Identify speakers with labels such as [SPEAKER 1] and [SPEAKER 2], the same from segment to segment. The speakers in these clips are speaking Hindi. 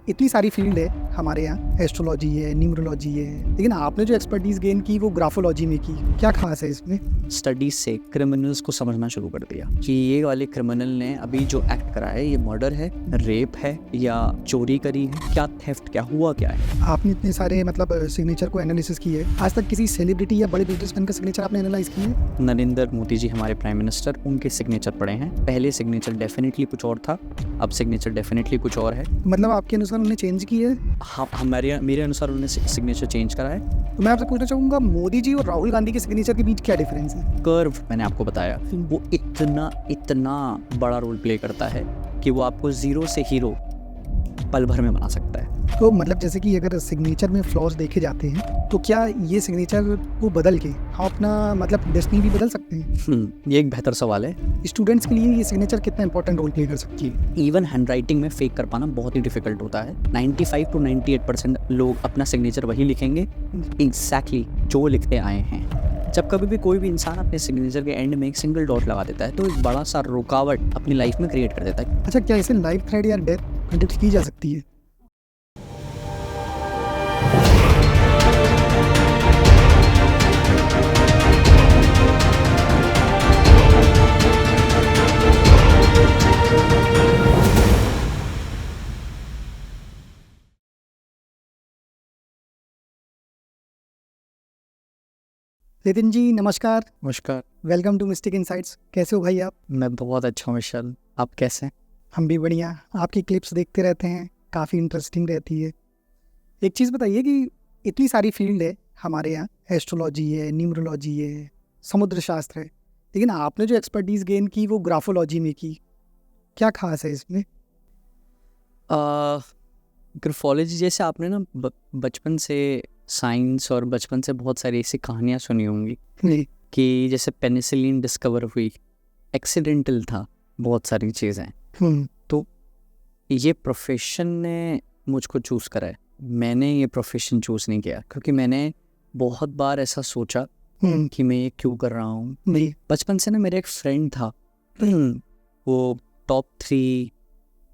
[SPEAKER 1] इतनी सारी फील्ड है हमारे यहाँ, एस्ट्रोलॉजी है, न्यूमरोलॉजी है, लेकिन आपने जो एक्सपर्टीज गेन की वो ग्राफोलॉजी में की। क्या खास है इसमें?
[SPEAKER 2] स्टडीज से क्रिमिनल्स को समझना शुरू कर दिया कि ये वाले क्रिमिनल ने अभी जो एक्ट करा है ये मर्डर है, रेप है या चोरी करी है, क्या थेफ्ट, क्या हुआ, क्या है।
[SPEAKER 1] आपने इतने सारे सिग्नेचर को एनालिसिस की है, आज तक किसी सेलिब्रिटी या बड़े बिजनेसमैन का सिग्नेचर आपने एनालाइज किया है?
[SPEAKER 2] नरेंद्र मोदी जी हमारे प्राइम मिनिस्टर, उनके सिग्नेचर पड़े हैं। पहले सिग्नेचर डेफिनेटली कुछ और था, अब सिग्नेचर डेफिनेटली कुछ और है।
[SPEAKER 1] मतलब आपके अनुसार उन्होंने चेंज की है?
[SPEAKER 2] हाँ, मेरे अनुसार उन्होंने सिग्नेचर चेंज करा है।
[SPEAKER 1] तो मैं आपसे पूछना चाहूँगा, मोदी जी और राहुल गांधी के सिग्नेचर के बीच क्या डिफरेंस है?
[SPEAKER 2] कर्व मैंने आपको बताया, वो इतना बड़ा रोल प्ले करता है कि वो आपको जीरो से हीरो पल भर में बना सकता है।
[SPEAKER 1] तो जैसे कि अगर सिग्नेचर में फ्लॉज देखे जाते हैं तो क्या ये सिग्नेचर को बदल के हम अपना डेस्टिनी भी बदल सकते हैं?
[SPEAKER 2] ये एक बेहतर सवाल है।
[SPEAKER 1] स्टूडेंट्स के लिए ये सिग्नेचर कितना इंपॉर्टेंट रोल प्ले कर सकती है?
[SPEAKER 2] इवन हैंडराइटिंग में फेक कर पाना बहुत ही डिफिकल्ट होता है। 95 to 98% लोग अपना सिग्नेचर वही लिखेंगे एग्जैक्टली जो लिखते आए हैं। जब कभी भी कोई भी इंसान अपने सिग्नेचर के एंड में एक सिंगल डॉट लगा देता है तो एक बड़ा सा रुकावट अपनी लाइफ में क्रिएट कर देता है।
[SPEAKER 1] अच्छा, क्या इसे लाइफ थ्रेड या डेथ प्रेडिक्ट की जा सकती है? नितिन जी नमस्कार।
[SPEAKER 2] नमस्कार।
[SPEAKER 1] Welcome to Mystic Insights. कैसे हो भाई आप?
[SPEAKER 2] मैं बहुत अच्छा हूँ विशाल, आप कैसे हैं?
[SPEAKER 1] हम भी बढ़िया। आपकी क्लिप्स देखते रहते हैं, काफ़ी इंटरेस्टिंग रहती है। एक चीज़ बताइए कि इतनी सारी फील्ड है हमारे यहाँ, एस्ट्रोलॉजी है, न्यूमरोलॉजी है, समुद्र शास्त्र है, लेकिन आपने जो एक्सपर्टीज़ गेन की वो ग्राफोलॉजी में की। क्या खास है इसमें?
[SPEAKER 2] ग्राफोलॉजी जैसे आपने ना बचपन से साइंस और बचपन से बहुत सारी ऐसी कहानियाँ सुनी होंगी
[SPEAKER 1] जी।
[SPEAKER 2] कि जैसे पेनिसिलिन डिस्कवर हुई, एक्सीडेंटल था, बहुत सारी चीज़ें। तो ये प्रोफेशन ने मुझको चूज़ करा है। मैंने ये प्रोफेशन चूज़ नहीं किया क्योंकि मैंने बहुत बार ऐसा सोचा कि मैं ये क्यों कर रहा हूँ। बचपन से ना मेरा एक फ्रेंड था, वो टॉप 3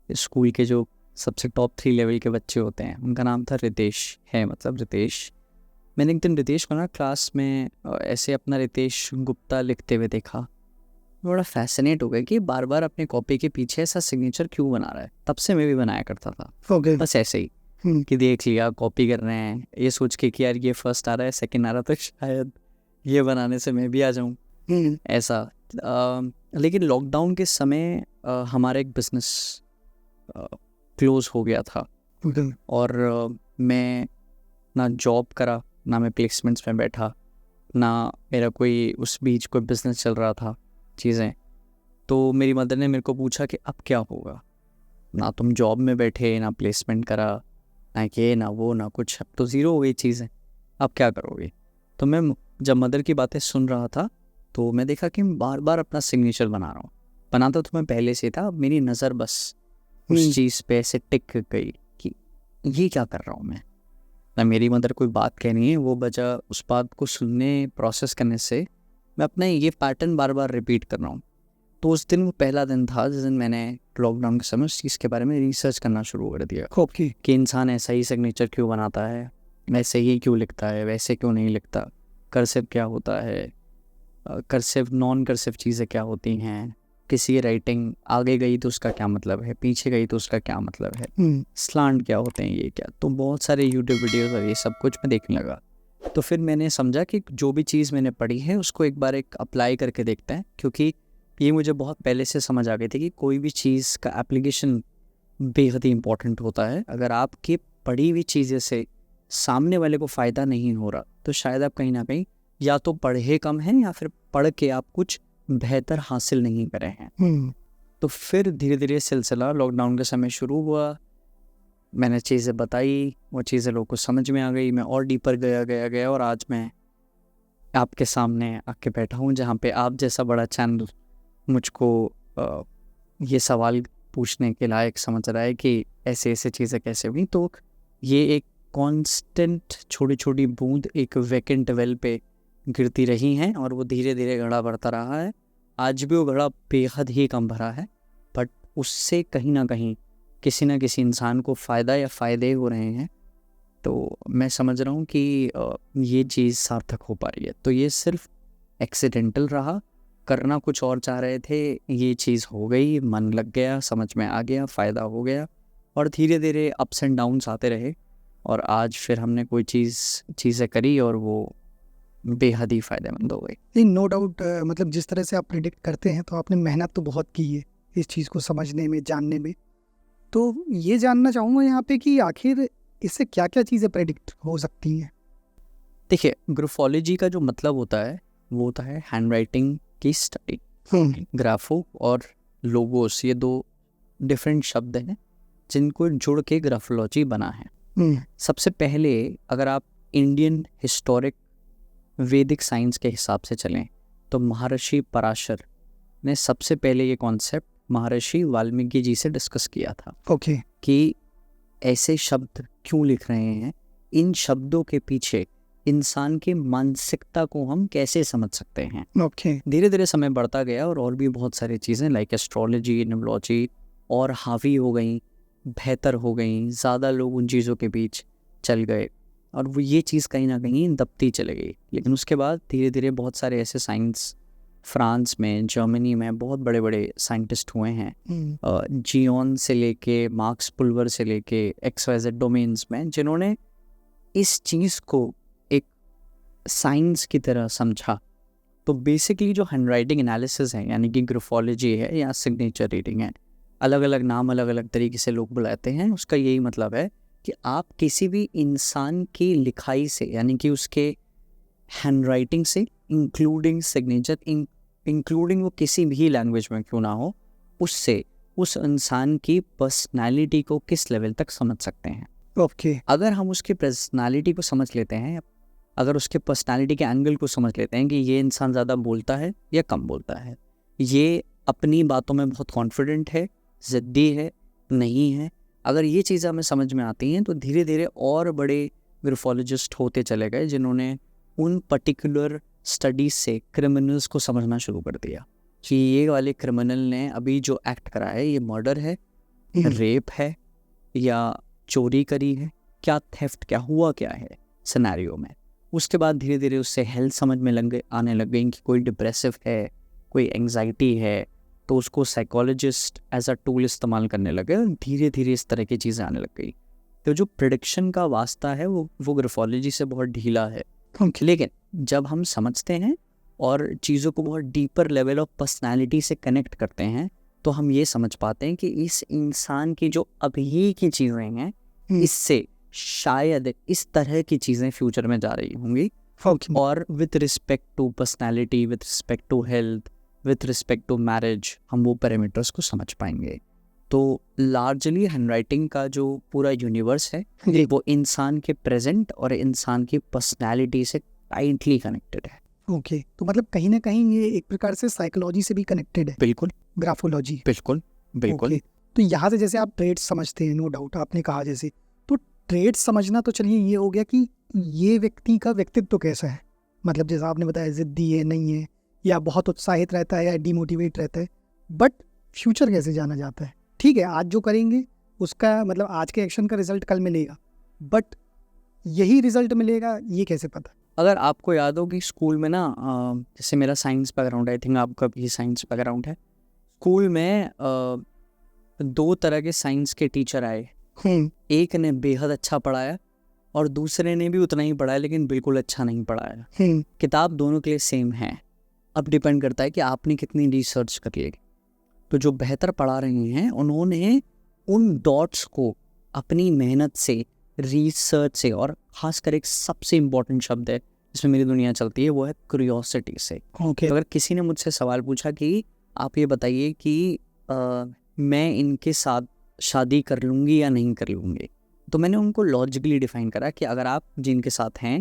[SPEAKER 2] स्कूल के जो सबसे टॉप 3 लेवल के बच्चे होते हैं, उनका नाम था रितेश, है रितेश। मैंने एक दिन रितेश को ना क्लास में ऐसे अपना रितेश गुप्ता लिखते हुए देखा, बड़ा फैसिनेट हो गया कि बार बार अपने कॉपी के पीछे ऐसा सिग्नेचर क्यों बना रहा है। तब से मैं भी बनाया करता था। बस ऐसे ही कि देख लिया कॉपी कर रहे हैं, ये सोच के कि यार ये फर्स्ट आ रहा है, सेकंड आ रहा, तो शायद ये बनाने से मैं भी आ जाऊँ, ऐसा। लेकिन लॉकडाउन के समय हमारा एक बिजनेस क्लोज हो गया था और मैं ना जॉब करा, ना मैं प्लेसमेंट्स में बैठा, ना मेरा कोई उस बीच कोई बिजनेस चल रहा था चीज़ें। तो मेरी मदर ने मेरे को पूछा कि अब क्या होगा, ना तुम जॉब में बैठे, ना प्लेसमेंट करा, ना ये ना वो ना कुछ, अब तो ज़ीरो हो गई चीज़ें, अब क्या करोगे। तो मैं जब मदर की बातें सुन रहा था तो मैं देखा कि मैं बार बार अपना सिग्नेचर बना रहा हूँ। बनाता तो मैं पहले से था, मेरी नज़र बस उस चीज़ पे ऐसे टिक गई कि ये क्या कर रहा हूँ मैं। ना मेरी मदर कोई बात कह रही है, वो बजा उस बात को सुनने, प्रोसेस करने से मैं अपना ये पैटर्न बार बार रिपीट कर रहा हूँ। तो उस दिन वो पहला दिन था जिस दिन मैंने लॉकडाउन के समय उस चीज़ के बारे में रिसर्च करना शुरू कर दिया कि इंसान ऐसा ही सिग्नेचर क्यों बनाता है, वैसे ही क्यों लिखता है, वैसे क्यों नहीं लिखता, कर्सिव क्या होता है, कर्सिव नॉन कर्सिव चीज़ें क्या होती हैं, किसी राइटिंग आगे गई तो उसका क्या मतलब है, पीछे गई तो उसका क्या मतलब है, स्लांट क्या होते हैं, ये क्या। तो बहुत सारे यूट्यूब वीडियोज़ और ये सब कुछ मैं देखने लगा। तो फिर मैंने समझा कि जो भी चीज़ मैंने पढ़ी है उसको एक बार एक अप्लाई करके देखते हैं, क्योंकि ये मुझे बहुत पहले से समझ आ गई थी कि कोई भी चीज़ का एप्लीकेशन बेहद ही इम्पॉर्टेंट होता है। अगर आपकी पढ़ी हुई चीज़ें से सामने वाले को फ़ायदा नहीं हो रहा तो शायद आप कहीं ना कहीं या तो पढ़े कम हैं या फिर पढ़ के आप कुछ बेहतर हासिल नहीं करे हैं। तो फिर धीरे धीरे सिलसिला लॉकडाउन के समय शुरू हुआ, मैंने चीज़ें बताई, वो चीज़ें लोगों को समझ में आ गई, मैं और डीपर गया और आज मैं आपके सामने आके बैठा हूँ जहाँ पे आप जैसा बड़ा चैनल मुझको ये सवाल पूछने के लायक समझ रहा है कि ऐसे ऐसे चीज़ें कैसे हुई। तो ये एक कांस्टेंट छोटी छोटी बूंद एक वैकेंट वेल पे गिरती रही हैं और वो धीरे धीरे घड़ा बढ़ता रहा है। आज भी वो घड़ा बेहद ही कम भरा है, बट उससे कहीं ना कहीं किसी ना किसी इंसान को फ़ायदा या फ़ायदे हो रहे हैं, तो मैं समझ रहा हूँ कि ये चीज़ सार्थक हो पा रही है। तो ये सिर्फ एक्सीडेंटल रहा, करना कुछ और चाह रहे थे, ये चीज़ हो गई, मन लग गया, समझ में आ गया, फ़ायदा हो गया, और धीरे धीरे अप्स एंड डाउन्स आते रहे, और आज फिर हमने कोई चीज़ें करी और वो बेहद ही फ़ायदेमंद हो गई।
[SPEAKER 1] नहीं, नो डाउट, मतलब जिस तरह से आप प्रिडिक्ट करते हैं तो आपने मेहनत तो बहुत की है इस चीज़ को समझने में, जानने में। तो ये जानना चाहूँगा यहाँ पे कि आखिर इससे क्या क्या चीज़ें प्रेडिक्ट हो सकती हैं।
[SPEAKER 2] देखिए, ग्राफोलॉजी का जो मतलब होता है वो होता है हैंड राइटिंग की स्टडी। ग्राफो और लोगोस, ये 2 डिफरेंट शब्द हैं जिनको जुड़ के ग्राफोलॉजी बना है। सबसे पहले अगर आप इंडियन हिस्टोरिक वैदिक साइंस के हिसाब से चलें तो महर्षि पराशर ने सबसे पहले ये कॉन्सेप्ट महर्षि वाल्मीकि जी से डिस्कस किया था।
[SPEAKER 1] ओके।
[SPEAKER 2] कि ऐसे शब्द क्यों लिख रहे हैं, इन शब्दों के पीछे इंसान की मानसिकता को हम कैसे समझ सकते हैं।
[SPEAKER 1] ओके।
[SPEAKER 2] धीरे धीरे समय बढ़ता गया और भी बहुत सारी चीज़ें लाइक एस्ट्रोलॉजी, न्यूमरोलॉजी और हावी हो गई, बेहतर हो गई, ज़्यादा लोग उन चीज़ों के बीच चल गए और वो ये चीज़ कहीं ना कहीं दबती चली गई। लेकिन उसके बाद धीरे धीरे बहुत सारे ऐसे साइंस फ्रांस में, जर्मनी में बहुत बड़े बड़े साइंटिस्ट हुए हैं, जियोन से लेके मार्क्स पुल्वर से लेके XYZ डोमेन्स में, जिन्होंने इस चीज़ को एक साइंस की तरह समझा। तो बेसिकली जो हैंड राइटिंग एनालिसिस है, यानी कि ग्राफोलॉजी है या सिग्नेचर रीडिंग है, अलग अलग नाम अलग अलग तरीके से लोग बुलाते हैं, उसका यही मतलब है कि आप किसी भी इंसान की लिखाई से, यानी कि उसके हैंड राइटिंग से, इंक्लूडिंग सिग्नेचर, इंक्लूडिंग वो किसी भी लैंग्वेज में क्यों ना हो, उससे उस इंसान की पर्सनालिटी को किस लेवल तक समझ सकते हैं।
[SPEAKER 1] ओके।
[SPEAKER 2] अगर हम उसकी पर्सनालिटी को समझ लेते हैं, अगर उसके पर्सनालिटी के एंगल को समझ लेते हैं कि ये इंसान ज़्यादा बोलता है या कम बोलता है, ये अपनी बातों में बहुत कॉन्फिडेंट है, ज़िद्दी है, नहीं है, अगर ये चीज़ें हमें समझ में आती हैं तो धीरे धीरे और बड़े ग्राफोलॉजिस्ट होते चले गए जिन्होंने उन पर्टिकुलर स्टडीज़ से क्रिमिनल्स को समझना शुरू कर दिया कि ये वाले क्रिमिनल ने अभी जो एक्ट करा है ये मर्डर है, रेप है या चोरी करी है, क्या थेफ्ट, क्या हुआ, क्या है सिनेरियो में। उसके बाद धीरे धीरे उससे हेल्थ समझ में आने लग गई कि कोई डिप्रेसिव है, कोई एंग्जाइटी है, तो उसको साइकोलॉजिस्ट एज अ टूल इस्तेमाल करने लगे। धीरे धीरे इस तरह की चीज़ें आने लग गई। तो जो प्रिडिक्शन का वास्ता है वो ग्राफोलॉजी से बहुत ढीला है। लेकिन जब हम समझते हैं और चीज़ों को बहुत डीपर लेवल ऑफ पर्सनालिटी से कनेक्ट करते हैं तो हम ये समझ पाते हैं कि इस इंसान की जो अभी की चीज़ें हैं, इससे शायद इस तरह की चीज़ें फ्यूचर में जा रही होंगी। और with respect to personality, with respect to health, with respect to marriage, हम वो पैरामीटर्स को समझ पाएंगे। तो लार्जली हैंडराइटिंग का जो पूरा यूनिवर्स है वो इंसान के प्रेजेंट और इंसान की पर्सनालिटी से टाइटली कनेक्टेड है।
[SPEAKER 1] ओके। तो मतलब कहीं ना कहीं ये एक प्रकार से साइकोलॉजी से भी कनेक्टेड है।
[SPEAKER 2] बिल्कुल,
[SPEAKER 1] ग्राफोलॉजी।
[SPEAKER 2] बिल्कुल बिल्कुल।
[SPEAKER 1] तो यहाँ से जैसे आप ट्रेड्स समझते हैं, नो डाउट आपने कहा जैसे, तो ट्रेड्स समझना तो चलिए ये हो गया कि ये व्यक्ति का व्यक्तित्व कैसा है, मतलब जैसा आपने बताया जिद्दी है, नहीं है, या बहुत उत्साहित रहता है या डिमोटिवेट रहता है, बट फ्यूचर कैसे जाना जाता है। ठीक है, आज जो करेंगे उसका मतलब आज के एक्शन का रिजल्ट कल मिलेगा, बट यही रिजल्ट मिलेगा ये कैसे पता।
[SPEAKER 2] अगर आपको याद हो कि स्कूल में ना, जैसे मेरा साइंस बैकग्राउंड है, आई थिंक आपका भी साइंस बैकग्राउंड है, स्कूल में 2 तरह के साइंस के टीचर आए। एक ने बेहद अच्छा पढ़ाया और दूसरे ने भी उतना ही पढ़ाया लेकिन बिल्कुल अच्छा नहीं पढ़ाया। किताब दोनों के लिए सेम है, अब डिपेंड करता है कि आपने कितनी रिसर्च करी है। तो जो बेहतर पढ़ा रहे हैं उन्होंने उन डॉट्स को अपनी मेहनत से, रिसर्च से, और खासकर एक सबसे इम्पोर्टेंट शब्द है जिसमें मेरी दुनिया चलती है, वो है क्यूरियोसिटी से। तो अगर किसी ने मुझसे सवाल पूछा कि आप ये बताइए कि मैं इनके साथ शादी कर लूँगी या नहीं कर लूँगी, तो मैंने उनको लॉजिकली डिफाइन करा कि अगर आप जिनके साथ हैं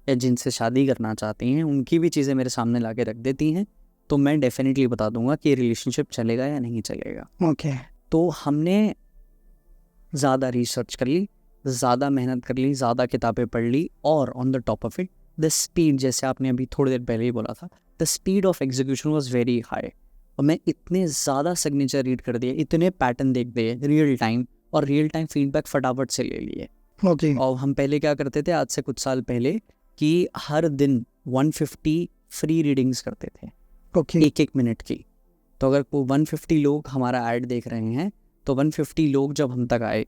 [SPEAKER 2] या जिनसे शादी करना चाहती हैं उनकी भी चीज़ें मेरे सामने ला के रख देती हैं तो मैं डेफिनेटली बता दूंगा कि रिलेशनशिप चलेगा या नहीं चलेगा। तो हमने ज़्यादा रिसर्च कर ली, ज़्यादा मेहनत कर ली, ज़्यादा किताबें पढ़ ली, और on the top of it the speed, जैसे आपने अभी थोड़ी देर पहले ही बोला था, the speed of execution was very high. और मैं इतने ज़्यादा सिग्नेचर रीड कर दिए, इतने पैटर्न देख दिए रियल टाइम, और रियल टाइम फीडबैक फटाफट से ले लिए।
[SPEAKER 1] ओके।
[SPEAKER 2] और हम पहले क्या करते थे, आज से कुछ साल पहले, कि हर दिन 150 फ्री रीडिंग्स करते थे,
[SPEAKER 1] ओके।
[SPEAKER 2] 1-1 मिनट की। तो अगर वो 150 लोग हमारा ऐड देख रहे हैं तो 150 लोग जब हम तक आए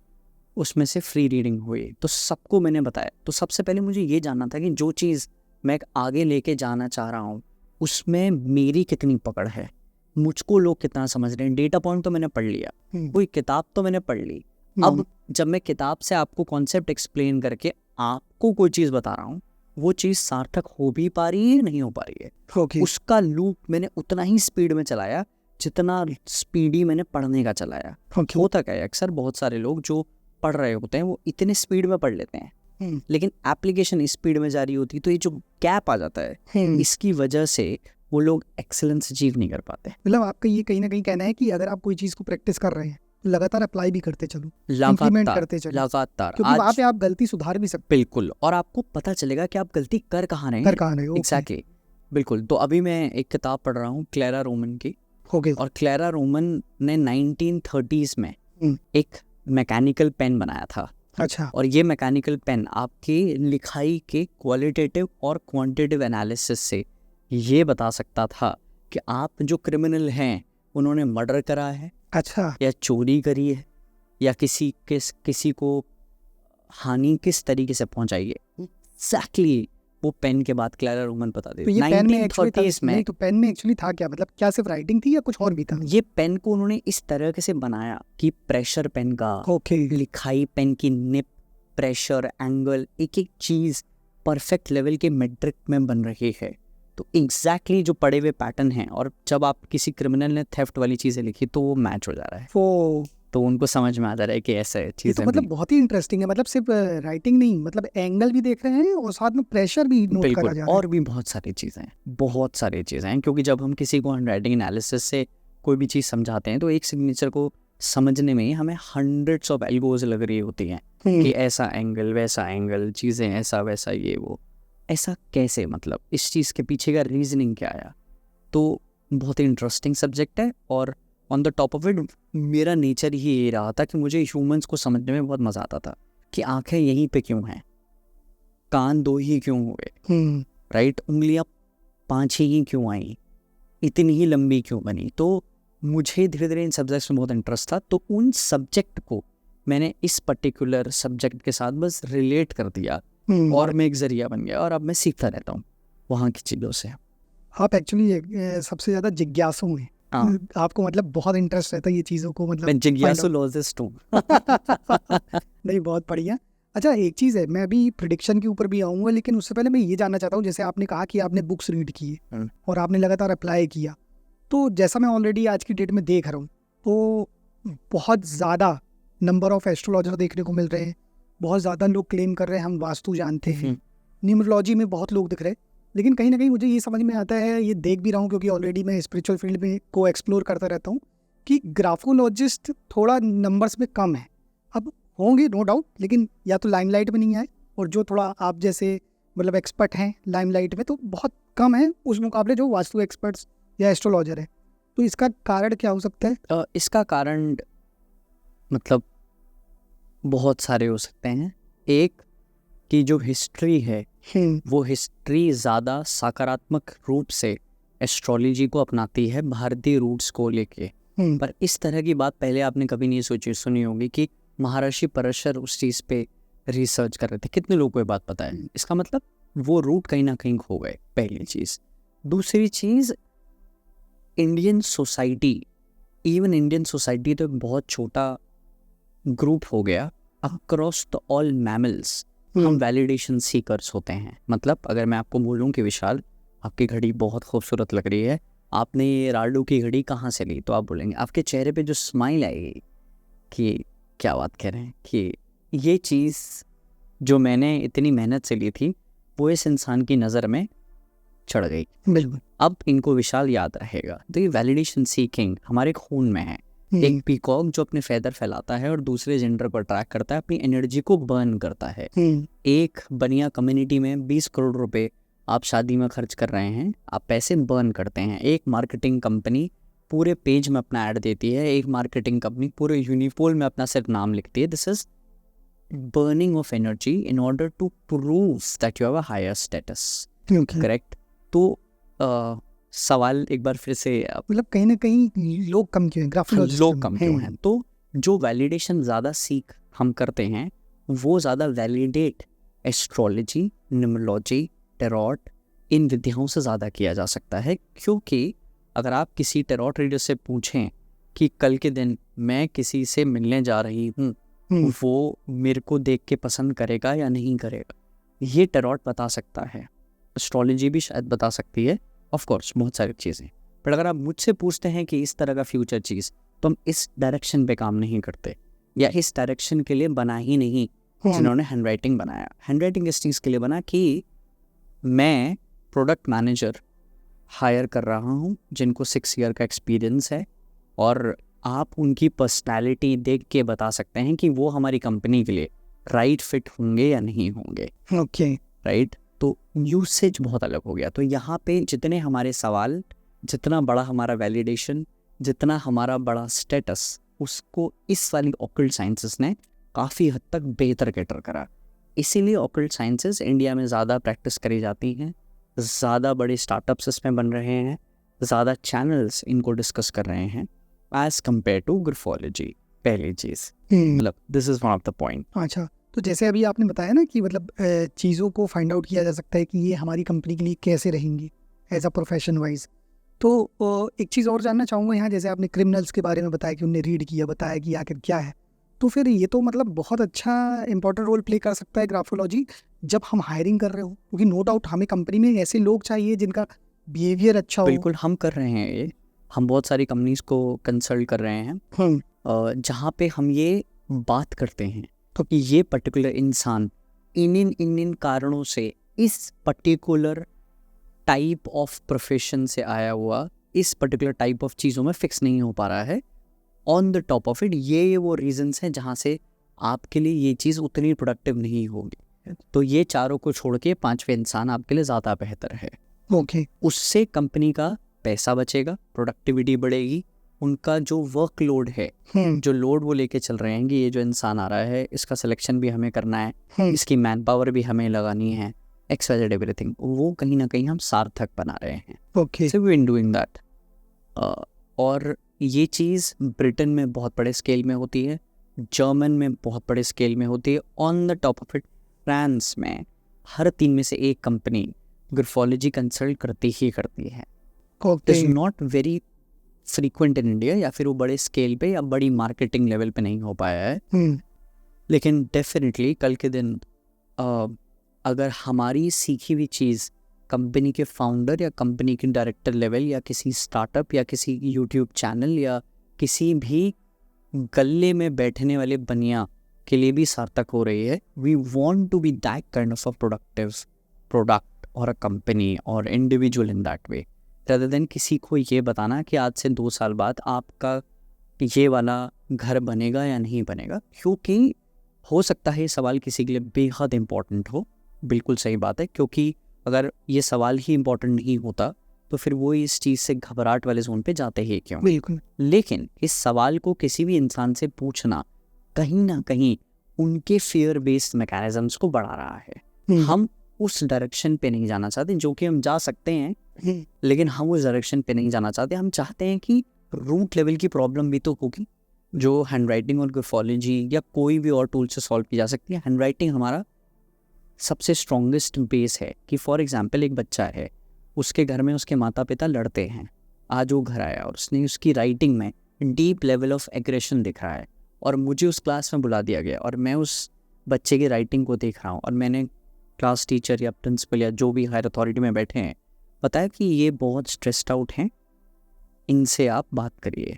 [SPEAKER 2] उसमें से फ्री रीडिंग हुई। तो सबको मैंने बताया। तो सबसे पहले मुझे ये जानना था कि जो चीज़ मैं आगे लेके जाना चाह रहा हूँ उसमें मेरी कितनी पकड़ है, मुझको लोग कितना समझ रहे हैं। डेटा पॉइंट तो मैंने पढ़ लिया, कोई किताब तो मैंने पढ़ ली। अब जब मैं किताब से आपको कॉन्सेप्ट एक्सप्लेन करके आपको कोई चीज़ बता रहा हूँ, वो चीज़ सार्थक हो भी पा रही है नहीं हो पा रही है।
[SPEAKER 1] ओके।
[SPEAKER 2] उसका लूप मैंने उतना ही स्पीड में चलाया जितना स्पीडी मैंने पढ़ने का चलाया। होता क्या है, अक्सर बहुत सारे लोग जो पढ़ रहे होते हैं वो इतने स्पीड में पढ़ लेते हैं, लेकिन एप्लीकेशन इस स्पीड में जारी होती है, तो ये जो गैप आ जाता है इसकी वजह से वो लोग एक्सेलेंस अचीव नहीं कर पाते।
[SPEAKER 1] मतलब आपका ये कहीं ना कहीं कहना है कि अगर आप कोई चीज़ को प्रैक्टिस कर रहे हैं लगातार अप्लाई भी करते चलो, इम्प्लीमेंट करते चलो,
[SPEAKER 2] लगातार,
[SPEAKER 1] क्योंकि वहाँ पे आप गलती सुधार भी सकते।
[SPEAKER 2] बिल्कुल, और आपको पता चलेगा कि आप गलती कर कहाँ रहे हैं। एग्जैक्टली, बिल्कुल। तो अभी मैं एक किताब पढ़ रहा हूँ क्लेरा रोमन की। और क्लेरा रोमन ने 1930s में एक मैकेनिकल पेन बनाया था।
[SPEAKER 1] अच्छा।
[SPEAKER 2] और ये मैकेनिकल पेन आपकी लिखाई के क्वालिटेटिव और क्वांटिटेटिव एनालिसिस से ये बता सकता था कि आप जो क्रिमिनल हैं उन्होंने मर्डर करा है,
[SPEAKER 1] अच्छा, या
[SPEAKER 2] चोरी करी है, या किसी को हानि किस तरीके से पहुंचाई है। एग्जैक्टली वो पेन के बाद क्लेरा रोमन बता देती।
[SPEAKER 1] तो ये पेन में नहीं, तो पेन में एक्चुअली था क्या, मतलब क्या सिर्फ राइटिंग थी या कुछ और भी था?
[SPEAKER 2] ये पेन को उन्होंने इस तरह से बनाया कि प्रेशर पेन का, लिखाई पेन की निप, प्रेशर, एंगल, एक एक चीज परफेक्ट लेवल के मेट्रिक में बन रही है। तो एग्जैक्टली जो पड़े हुए पैटर्न हैं, और जब आप किसी क्रिमिनल ने थेफ्ट वाली चीजें लिखी तो वो मैच हो जा रहा है, तो उनको समझ में आ जा रहा है कि ऐसा चीज़।
[SPEAKER 1] तो मतलब बहुत ही इंटरेस्टिंग है, मतलब सिर्फ राइटिंग नहीं, मतलब एंगल भी देख रहे हैं और साथ में प्रेशर भी नोट करा जा रहा है।
[SPEAKER 2] और भी बहुत सारी चीज़ें हैं, क्योंकि जब हम किसी को हैंडराइटिंग एनालिसिस से कोई भी चीज़ समझाते हैं तो एक सिग्नेचर को समझने में हमें हंड्रेड्स ऑफ एल्गोज लग रही होती हैं कि ऐसा एंगल, वैसा एंगल, चीज़ें ऐसा वैसा, ये वो, ऐसा कैसे, मतलब इस चीज़ के पीछे का रीजनिंग क्या आया। तो बहुत ही इंटरेस्टिंग सब्जेक्ट है। और on the top of it मेरा नेचर ही ये रहा था कि मुझे ह्यूमंस को समझने में बहुत मज़ा आता था कि आंखें यहीं पे क्यों हैं, कान 2 ही क्यों हुए, राइट, उंगलियां 5 ही क्यों आई, इतनी ही लंबी क्यों बनी। तो मुझे धीरे धीरे इन सब्जेक्ट्स में बहुत इंटरेस्ट था। तो उन सब्जेक्ट को मैंने इस पर्टिकुलर सब्जेक्ट के साथ बस रिलेट कर दिया और मैं एक जरिया बन गया, और अब मैं सीखता रहता हूँ वहाँ की चीज़ों से।
[SPEAKER 1] आप एक्चुअली सबसे ज़्यादा जिज्ञासु हैं। आपको मतलब बहुत इंटरेस्ट रहता है ये चीज़ों को, मतलब
[SPEAKER 2] मैं जिज्ञासुलॉजिस्ट हूँ।
[SPEAKER 1] नहीं, बहुत बढ़िया। अच्छा, एक चीज़ है, मैं अभी प्रिडिक्शन के ऊपर भी आऊँगा, लेकिन उससे पहले मैं ये जानना चाहता हूँ, जैसे आपने कहा कि आपने बुक्स रीड की और आपने लगातार अप्लाई किया, तो जैसा मैं ऑलरेडी आज की डेट में देख रहा हूँ तो बहुत ज़्यादा नंबर ऑफ एस्ट्रोलॉजर देखने को मिल रहे हैं, बहुत ज़्यादा लोग क्लेम कर रहे हैं हम वास्तु जानते हैं, न्यूमरोलॉजी में बहुत लोग दिख रहे हैं। लेकिन कहीं ना कहीं मुझे ये समझ में आता है, ये देख भी रहा हूँ क्योंकि ऑलरेडी मैं स्पिरिचुअल फील्ड में को एक्सप्लोर करता रहता हूँ, कि ग्राफोलॉजिस्ट थोड़ा नंबर्स में कम है। अब होंगे नो डाउट, लेकिन या तो लाइमलाइट में नहीं आए, और जो थोड़ा आप जैसे मतलब एक्सपर्ट हैं लाइमलाइट में, तो बहुत कम है उस मुकाबले जो वास्तु एक्सपर्ट्स या एस्ट्रोलॉजर है। तो इसका कारण क्या हो सकता है?
[SPEAKER 2] इसका कारण मतलब बहुत सारे हो सकते हैं। एक कि जो हिस्ट्री है वो हिस्ट्री ज़्यादा सकारात्मक रूप से एस्ट्रोलॉजी को अपनाती है भारतीय रूट्स को लेके। पर इस तरह की बात पहले आपने कभी नहीं सुनी होगी कि महर्षि पराशर उस चीज़ पे रिसर्च कर रहे थे। कितने लोगों को ये बात पता है? इसका मतलब वो रूट कहीं ना कहीं खो गए, पहली चीज़। दूसरी चीज़, इंडियन सोसाइटी तो एक बहुत छोटा ग्रुप हो गया। अक्रॉस द ऑल मैमल्स हम वैलिडेशन सीकर्स होते हैं। मतलब अगर मैं आपको बोलूं कि विशाल आपकी घड़ी बहुत खूबसूरत लग रही है, आपने ये राडू की घड़ी कहाँ से ली, तो आप बोलेंगे, आपके चेहरे पे जो स्माइल आएगी कि क्या बात कह रहे हैं, कि ये चीज़ जो मैंने इतनी मेहनत से ली थी वो इस इंसान की नज़र में चढ़ गई।
[SPEAKER 1] बिल्कुल,
[SPEAKER 2] अब इनको विशाल याद रहेगा। तो ये वैलिडेशन सीकिंग हमारे खून में है। एक पीकॉक जो अपने फेदर फैलाता है और दूसरे जेंडर को अट्रैक्ट करता है, अपनी एनर्जी को बर्न करता है। एक बनिया कम्युनिटी में 20 करोड़ रुपए आप शादी में खर्च कर रहे हैं, आप पैसे बर्न करते हैं। एक मार्केटिंग कंपनी पूरे पेज में अपना ऐड देती है, एक मार्केटिंग कंपनी पूरे यूनिपोल में अपना सिर्फ नाम लिखती है, this is burning of energy in order to prove that you have a higher status. Correct? तो सवाल एक बार फिर से
[SPEAKER 1] मतलब कहीं ना कहीं लोग कम क्यों हैं, ग्राफोलॉजिस्ट
[SPEAKER 2] लोग कम क्यों हैं? तो जो वैलिडेशन ज़्यादा सीख हम करते हैं वो ज़्यादा वैलिडेट एस्ट्रोलॉजी, न्यूमरोलॉजी, टैरोट इन विधियों से ज़्यादा किया जा सकता है, क्योंकि अगर आप किसी टैरोट रीडर से पूछें कि कल के दिन मैं किसी से मिलने जा रही हूँ, वो मेरे को देख के पसंद करेगा या नहीं करेगा, ये टैरोट बता सकता है, एस्ट्रोलॉजी भी शायद बता सकती है, ऑफ कोर्स बहुत सारी चीज़ें। पर अगर आप मुझसे पूछते हैं कि इस तरह का फ्यूचर चीज़, तो हम इस डायरेक्शन पे काम नहीं करते, या इस डायरेक्शन के लिए बना ही नहीं जिन्होंने हैंड राइटिंग बनाया। हैंड राइटिंग इस चीज़ के लिए बना कि मैं प्रोडक्ट मैनेजर हायर कर रहा हूँ जिनको 6 ईयर का एक्सपीरियंस है, और आप उनकी पर्सनालिटी देख के बता सकते हैं कि वो हमारी कंपनी के लिए राइट फिट होंगे या नहीं होंगे।
[SPEAKER 1] Okay,
[SPEAKER 2] right? तो यूसेज बहुत अलग हो गया। तो यहाँ पे जितने हमारे सवाल, जितना बड़ा हमारा वैलिडेशन, जितना हमारा बड़ा स्टेटस, उसको इस वाली ऑकल्ट साइंसेस ने काफ़ी हद तक बेहतर कैटर करा। इसीलिए ऑकल्ट साइंसेस इंडिया में ज़्यादा प्रैक्टिस करी जाती हैं, ज़्यादा बड़े स्टार्टअप्स इसमें बन रहे हैं, ज़्यादा चैनल्स इनको डिस्कस कर रहे हैं एज कम्पेयर टू ग्राफोलॉजी। पहली चीज़, मतलब this is one of the point.
[SPEAKER 1] अच्छा, तो जैसे अभी आपने बताया ना कि मतलब चीज़ों को फाइंड आउट किया जा सकता है कि ये हमारी कंपनी के लिए कैसे रहेंगी एज अ प्रोफेशन वाइज, तो एक चीज़ और जानना चाहूँगा यहाँ, जैसे आपने क्रिमिनल्स के बारे में बताया कि उनने रीड किया, बताया कि आखिर क्या है, तो फिर ये तो मतलब बहुत अच्छा इंपॉर्टेंट रोल प्ले कर सकता है ग्राफोलॉजी जब हम हायरिंग कर रहे हो, क्योंकि नो डाउट हमें कंपनी में ऐसे लोग चाहिए जिनका बिहेवियर अच्छा हो।
[SPEAKER 2] बिल्कुल, हम कर रहे हैं ये, हम बहुत सारी कंपनीज को कंसल्ट कर रहे हैं जहाँ पे हम ये बात करते हैं तो कि ये पर्टिकुलर इंसान इन कारणों से इस पर्टिकुलर टाइप ऑफ प्रोफेशन से आया हुआ, इस पर्टिकुलर टाइप ऑफ चीज़ों में फिक्स नहीं हो पा रहा है। On the top of it ये वो रीजंस हैं जहाँ से आपके लिए ये चीज़ उतनी प्रोडक्टिव नहीं होगी, तो ये चारों को छोड़ के 5वें इंसान आपके लिए ज़्यादा बेहतर है।
[SPEAKER 1] ओके,
[SPEAKER 2] उससे कंपनी का पैसा बचेगा, प्रोडक्टिविटी बढ़ेगी, उनका जो वर्कलोड है, जो लोड वो लेके चल रहे हैं कि ये जो इंसान आ रहा है इसका सिलेक्शन भी हमें करना है, इसकी मैन पावर भी हमें लगानी है, XYZ एवरीथिंग, वो कहीं ना कहीं हम सार्थक बना रहे हैं।
[SPEAKER 1] Okay,
[SPEAKER 2] so we are doing that. और ये चीज़ ब्रिटेन में बहुत बड़े स्केल में होती है, जर्मन में बहुत बड़े स्केल में होती है, on the top of it France में हर 3 में से एक कंपनी ग्राफोलॉजी कंसल्ट करती ही करती है। It is not very frequent in India, या फिर वो बड़े स्केल पे या बड़ी मार्केटिंग लेवल पे नहीं हो पाया है, लेकिन डेफिनेटली कल के दिन अगर हमारी सीखी हुई चीज़ कंपनी के फाउंडर या कंपनी के डायरेक्टर लेवल या किसी स्टार्टअप या किसी यूट्यूब चैनल या किसी भी गले में बैठने वाले बनिया के लिए भी सार्थक हो रही है, we want to be that kind of a productive product और अ कंपनी और individual in that way, rather than किसी को ये बताना कि आज से 2 साल बाद आपका ये वाला घर बनेगा या नहीं बनेगा। क्योंकि हो सकता है ये सवाल किसी के लिए बेहद इम्पॉर्टेंट हो, बिल्कुल सही बात है, क्योंकि अगर ये सवाल ही इम्पॉर्टेंट नहीं होता तो फिर वो इस चीज़ से घबराहट वाले जोन पे जाते ही क्यों।
[SPEAKER 1] बिल्कुल,
[SPEAKER 2] लेकिन इस सवाल को किसी भी इंसान से पूछना कहीं ना कहीं उनके फियर बेस्ड मैकेनिज्म्स को बढ़ा रहा है। हम उस डायरेक्शन पे नहीं जाना चाहते, जो कि हम जा सकते हैं, लेकिन हम उस डायरेक्शन पे नहीं जाना चाहते। हम चाहते हैं कि रूट लेवल की प्रॉब्लम भी तो होगी जो हैंड राइटिंग और ग्राफोलॉजी या कोई भी और टूल से सॉल्व की जा सकती है। हैंड राइटिंग हमारा सबसे स्ट्रॉन्गेस्ट बेस है कि फॉर एग्जांपल एक बच्चा है, उसके घर में उसके माता पिता लड़ते हैं, आज वो घर आया और उसने उसकी राइटिंग में डीप लेवल ऑफ एग्रेशन दिख रहा है और मुझे उस क्लास में बुला दिया गया और मैं उस बच्चे की राइटिंग को देख रहा हूँ और मैंने क्लास टीचर या प्रिंसिपल या जो भी हायर अथॉरिटी में बैठे हैं बताया कि ये बहुत स्ट्रेस्ड आउट हैं, इनसे आप बात करिए।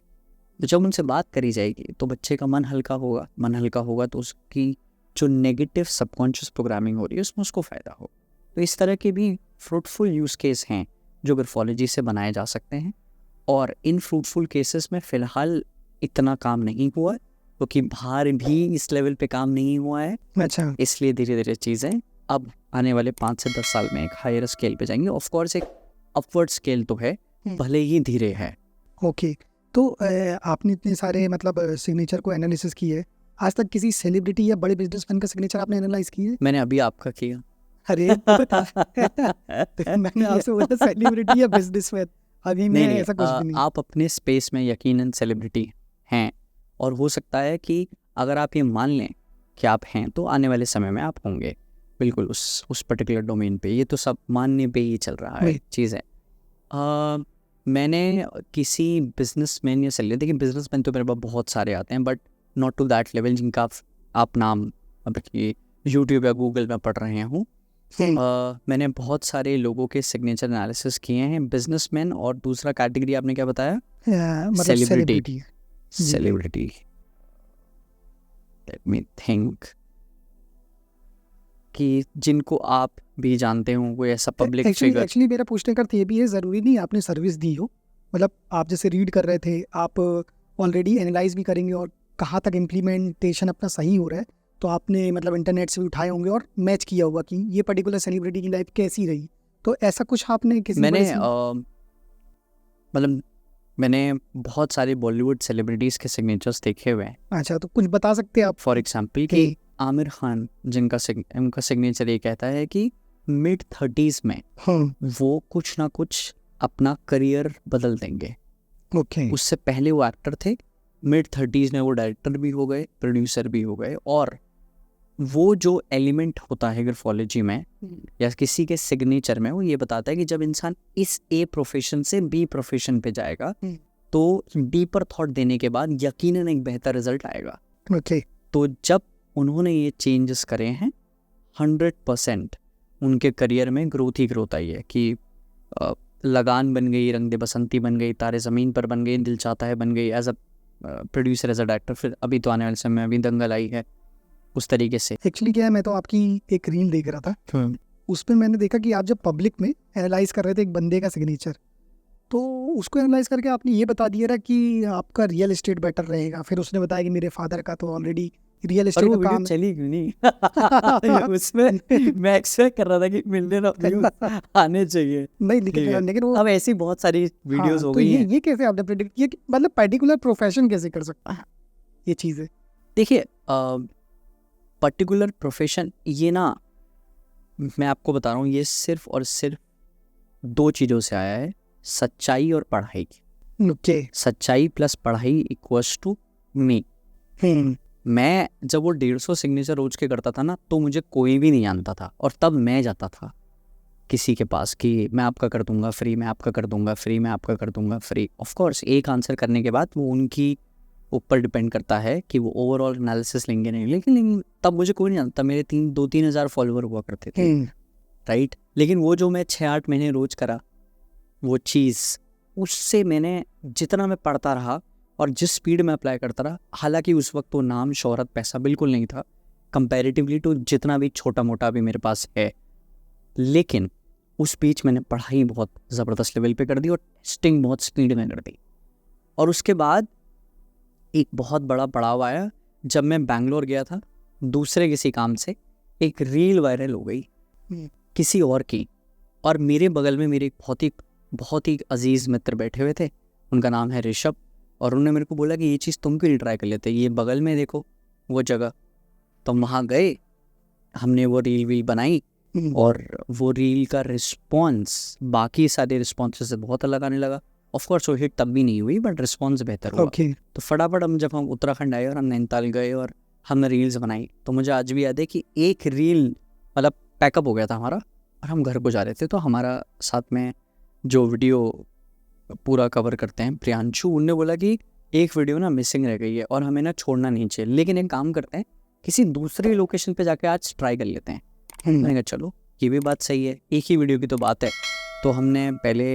[SPEAKER 2] तो जब उनसे बात करी जाएगी तो बच्चे का मन हल्का होगा, मन हल्का होगा तो उसकी जो नेगेटिव सबकॉन्शियस प्रोग्रामिंग हो रही है उसमें उसको फ़ायदा हो। तो इस तरह के भी फ्रूटफुल यूज़ केस हैं जो ग्राफोलॉजी से बनाए जा सकते हैं, और इन फ्रूटफुल केसेस में फ़िलहाल इतना काम नहीं हुआ क्योंकि बाहर भी इस लेवल पे काम नहीं हुआ है।
[SPEAKER 1] अच्छा,
[SPEAKER 2] इसलिए धीरे धीरे चीज़ें अब आने वाले 5 से 10 साल में एक हायर स्केल पे जाएंगे। ऑफ कोर्स एक अपवर्ड स्केल तो है, भले ही धीरे है।
[SPEAKER 1] ओके, तो आपने इतने सारे मतलब सिग्नेचर को एनालिसिस की है, आज तक किसी सेलिब्रिटी या बड़े बिजनेसमैन का सिग्नेचर आपने एनालाइज किया है?
[SPEAKER 2] मैंने अभी आपका किया।
[SPEAKER 1] अरे तो मैंने आपसे बोला सेलिब्रिटी या बिजनेसमैन, अभी
[SPEAKER 2] नहीं
[SPEAKER 1] मैं
[SPEAKER 2] नहीं,
[SPEAKER 1] ऐसा कुछ भी नहीं।
[SPEAKER 2] आप अपने स्पेस में यकीनन सेलिब्रिटी हैं, और हो सकता है कि अगर आप ये मान लें कि आप हैं तो आने वाले समय में आप होंगे बिल्कुल उस पर्टिकुलर डोमेन पे। ये तो सब मानने पे ही चल रहा है
[SPEAKER 1] वही।
[SPEAKER 2] चीज़ है। मैंने किसी बिजनेसमैन या सेलिब्रिटी, देखिए बिजनेसमैन तो मेरे पास बहुत सारे आते हैं, but not to that level जिनका आप नाम अब रखिए यूट्यूब या गूगल में पढ़ रहे हूँ। मैंने बहुत सारे लोगों के सिग्नेचर एनालिसिस किए हैं, बिजनेसमैन, और दूसरा कैटेगरी आपने क्या बताया?
[SPEAKER 1] मतलब
[SPEAKER 2] celebrity.
[SPEAKER 1] Celebrity.
[SPEAKER 2] Celebrity, let me think, कि जिनको आप भी जानते हो, कोई ऐसा पब्लिक फिगर।
[SPEAKER 1] एक्चुअली मेरा पूछने का अर्थ ये भी है, ज़रूरी नहीं आपने सर्विस दी हो, मतलब आप जैसे रीड कर रहे थे, आप ऑलरेडी एनालाइज भी करेंगे और कहाँ तक इम्प्लीमेंटेशन अपना सही हो रहा है, तो आपने मतलब इंटरनेट से भी उठाए होंगे और मैच किया होगा कि ये पर्टिकुलर सेलिब्रिटी की लाइफ कैसी रही, तो ऐसा कुछ आपने किसी
[SPEAKER 2] मैंने
[SPEAKER 1] बड़े
[SPEAKER 2] मतलब मैंने बहुत सारे बॉलीवुड सेलिब्रिटीज़ के सिग्नेचर्स देखे हुए हैं।
[SPEAKER 1] अच्छा, तो कुछ बता सकते हैं आप?
[SPEAKER 2] फॉर एग्जाम्पल कि आमिर खान, जिनका उनका सिग्नेचर ये कहता है कि मिड 30s में वो कुछ ना कुछ अपना करियर बदल देंगे।
[SPEAKER 1] ओके,
[SPEAKER 2] उससे पहले वो एक्टर थे, मिड 30s में वो डायरेक्टर भी हो गए, प्रोड्यूसर भी हो गए। और वो जो एलिमेंट होता है ग्राफोलॉजी में या किसी के सिग्नेचर में, वो ये बताता है कि जब इंसान इस ए प्रोफेशन से बी प्रोफेशन पे जाएगा तो डीपर थॉट देने के बाद यकीनन एक बेहतर रिजल्ट आएगा।
[SPEAKER 1] ओके,
[SPEAKER 2] तो जब उन्होंने ये चेंजेस करे हैं, 100% उनके करियर में ग्रोथ ही ग्रोथ आई है कि लगान बन गई, रंग दे बसंती बन गई, तारे ज़मीन पर बन गई, दिल चाहता है बन गई, as a producer, as a director. फिर अभी तो आने वाले समय में अभी दंगल आई है, उस तरीके से।
[SPEAKER 1] एक्चुअली क्या है, मैं तो आपकी एक रील देख रहा था, उसमें मैंने देखा कि आप जब पब्लिक में एनालाइज कर रहे थे एक बंदे का सिग्नेचर, तो उसको एनालाइज करके आपने ये बता दिया कि आपका रियल एस्टेट बेटर रहेगा, फिर उसने बताया कि मेरे फादर का तो ऑलरेडी रियल
[SPEAKER 2] और
[SPEAKER 1] एस्टेट
[SPEAKER 2] वो
[SPEAKER 1] का
[SPEAKER 2] वीडियो
[SPEAKER 1] काम
[SPEAKER 2] चली क्यों नहीं? उसमें मैं एक्सपेक्ट कर रहा था कि मिलियन ऑफ व्यूज आने चाहिए।
[SPEAKER 1] नहीं,
[SPEAKER 2] ठीक है।
[SPEAKER 1] लेकिन लेकिन वो
[SPEAKER 2] अब ऐसी बहुत सारी वीडियोस हो
[SPEAKER 1] तो
[SPEAKER 2] गई हैं।
[SPEAKER 1] ये कैसे आपने प्रेडिक्ट किया कि मतलब पर्टिकुलर प्रोफेशन कैसे कर सकता है ये चीज़ें?
[SPEAKER 2] देखिए पर्टिकुलर प्रोफेशन, ये ना मैं आपको बता रहा हूँ, ये सिर्फ और सिर्फ दो चीज़ों से आया है, सच्चाई और पढ़ाई।
[SPEAKER 1] ओके,
[SPEAKER 2] सच्चाई प्लस पढ़ाई इक्वल्स टू मी। मैं जब वो 150 सिग्नेचर रोज के करता था ना, तो मुझे कोई भी नहीं जानता था, और तब मैं जाता था किसी के पास कि मैं आपका कर दूंगा फ्री, मैं आपका कर दूंगा फ्री, मैं आपका कर दूंगा फ्री। ऑफ कोर्स एक आंसर करने के बाद वो उनकी ऊपर डिपेंड करता है कि वो ओवरऑल एनालिसिस लेंगे नहीं, लेकिन तब मुझे कोई नहीं जानता। मेरे 2-3 हज़ार फॉलोअर हुआ करते थे, राइट। लेकिन वो जो मैं 6-8 महीने रोज करा वो चीज़, उससे मैंने जितना मैं पढ़ता रहा और जिस स्पीड में अप्लाई करता रहा, हालांकि उस वक्त तो नाम, शोहरत, पैसा बिल्कुल नहीं था कंपैरेटिवली टू जितना भी छोटा मोटा भी मेरे पास है, लेकिन उस बीच मैंने पढ़ाई बहुत ज़बरदस्त लेवल पे कर दी और टेस्टिंग बहुत स्पीड में कर दी। और उसके बाद एक बहुत बड़ा पड़ाव आया जब मैं बैंगलोर गया था दूसरे किसी काम से। एक रील वायरल हो गई किसी और की, और मेरे बगल में मेरे बहुत ही अजीज़ मित्र बैठे हुए थे, उनका नाम है ऋषभ, और उन्होंने मेरे को बोला कि ये चीज़ तुम क्यों नहीं ट्राई कर लेते, ये बगल में देखो वो जगह। तो वहाँ गए, हमने वो रील बनाई, और वो रील का रिस्पॉन्स बाकी सारे रिस्पॉन्स से बहुत अलग आने लगा। ऑफ कोर्स वो हिट तब भी नहीं हुई, बट रिस्पॉन्स बेहतर हुआ। तो फटाफट जब हम उत्तराखंड आए और हम नैनीताल गए और हमने रील्स बनाई, तो मुझे आज भी याद है कि एक रील मतलब पैकअप हो गया था हमारा, और हम घर को जा रहे थे, तो हमारा साथ में जो वीडियो पूरा कवर करते हैं प्रियांशु, उनने बोला कि एक वीडियो ना मिसिंग रह गई है और हमें ना छोड़ना नहीं चाहिए, लेकिन एक काम करते हैं किसी दूसरे लोकेशन पे जाके आज ट्राई कर लेते हैं। मैंने कहा चलो ये भी बात सही है, एक ही वीडियो की तो बात है। तो हमने पहले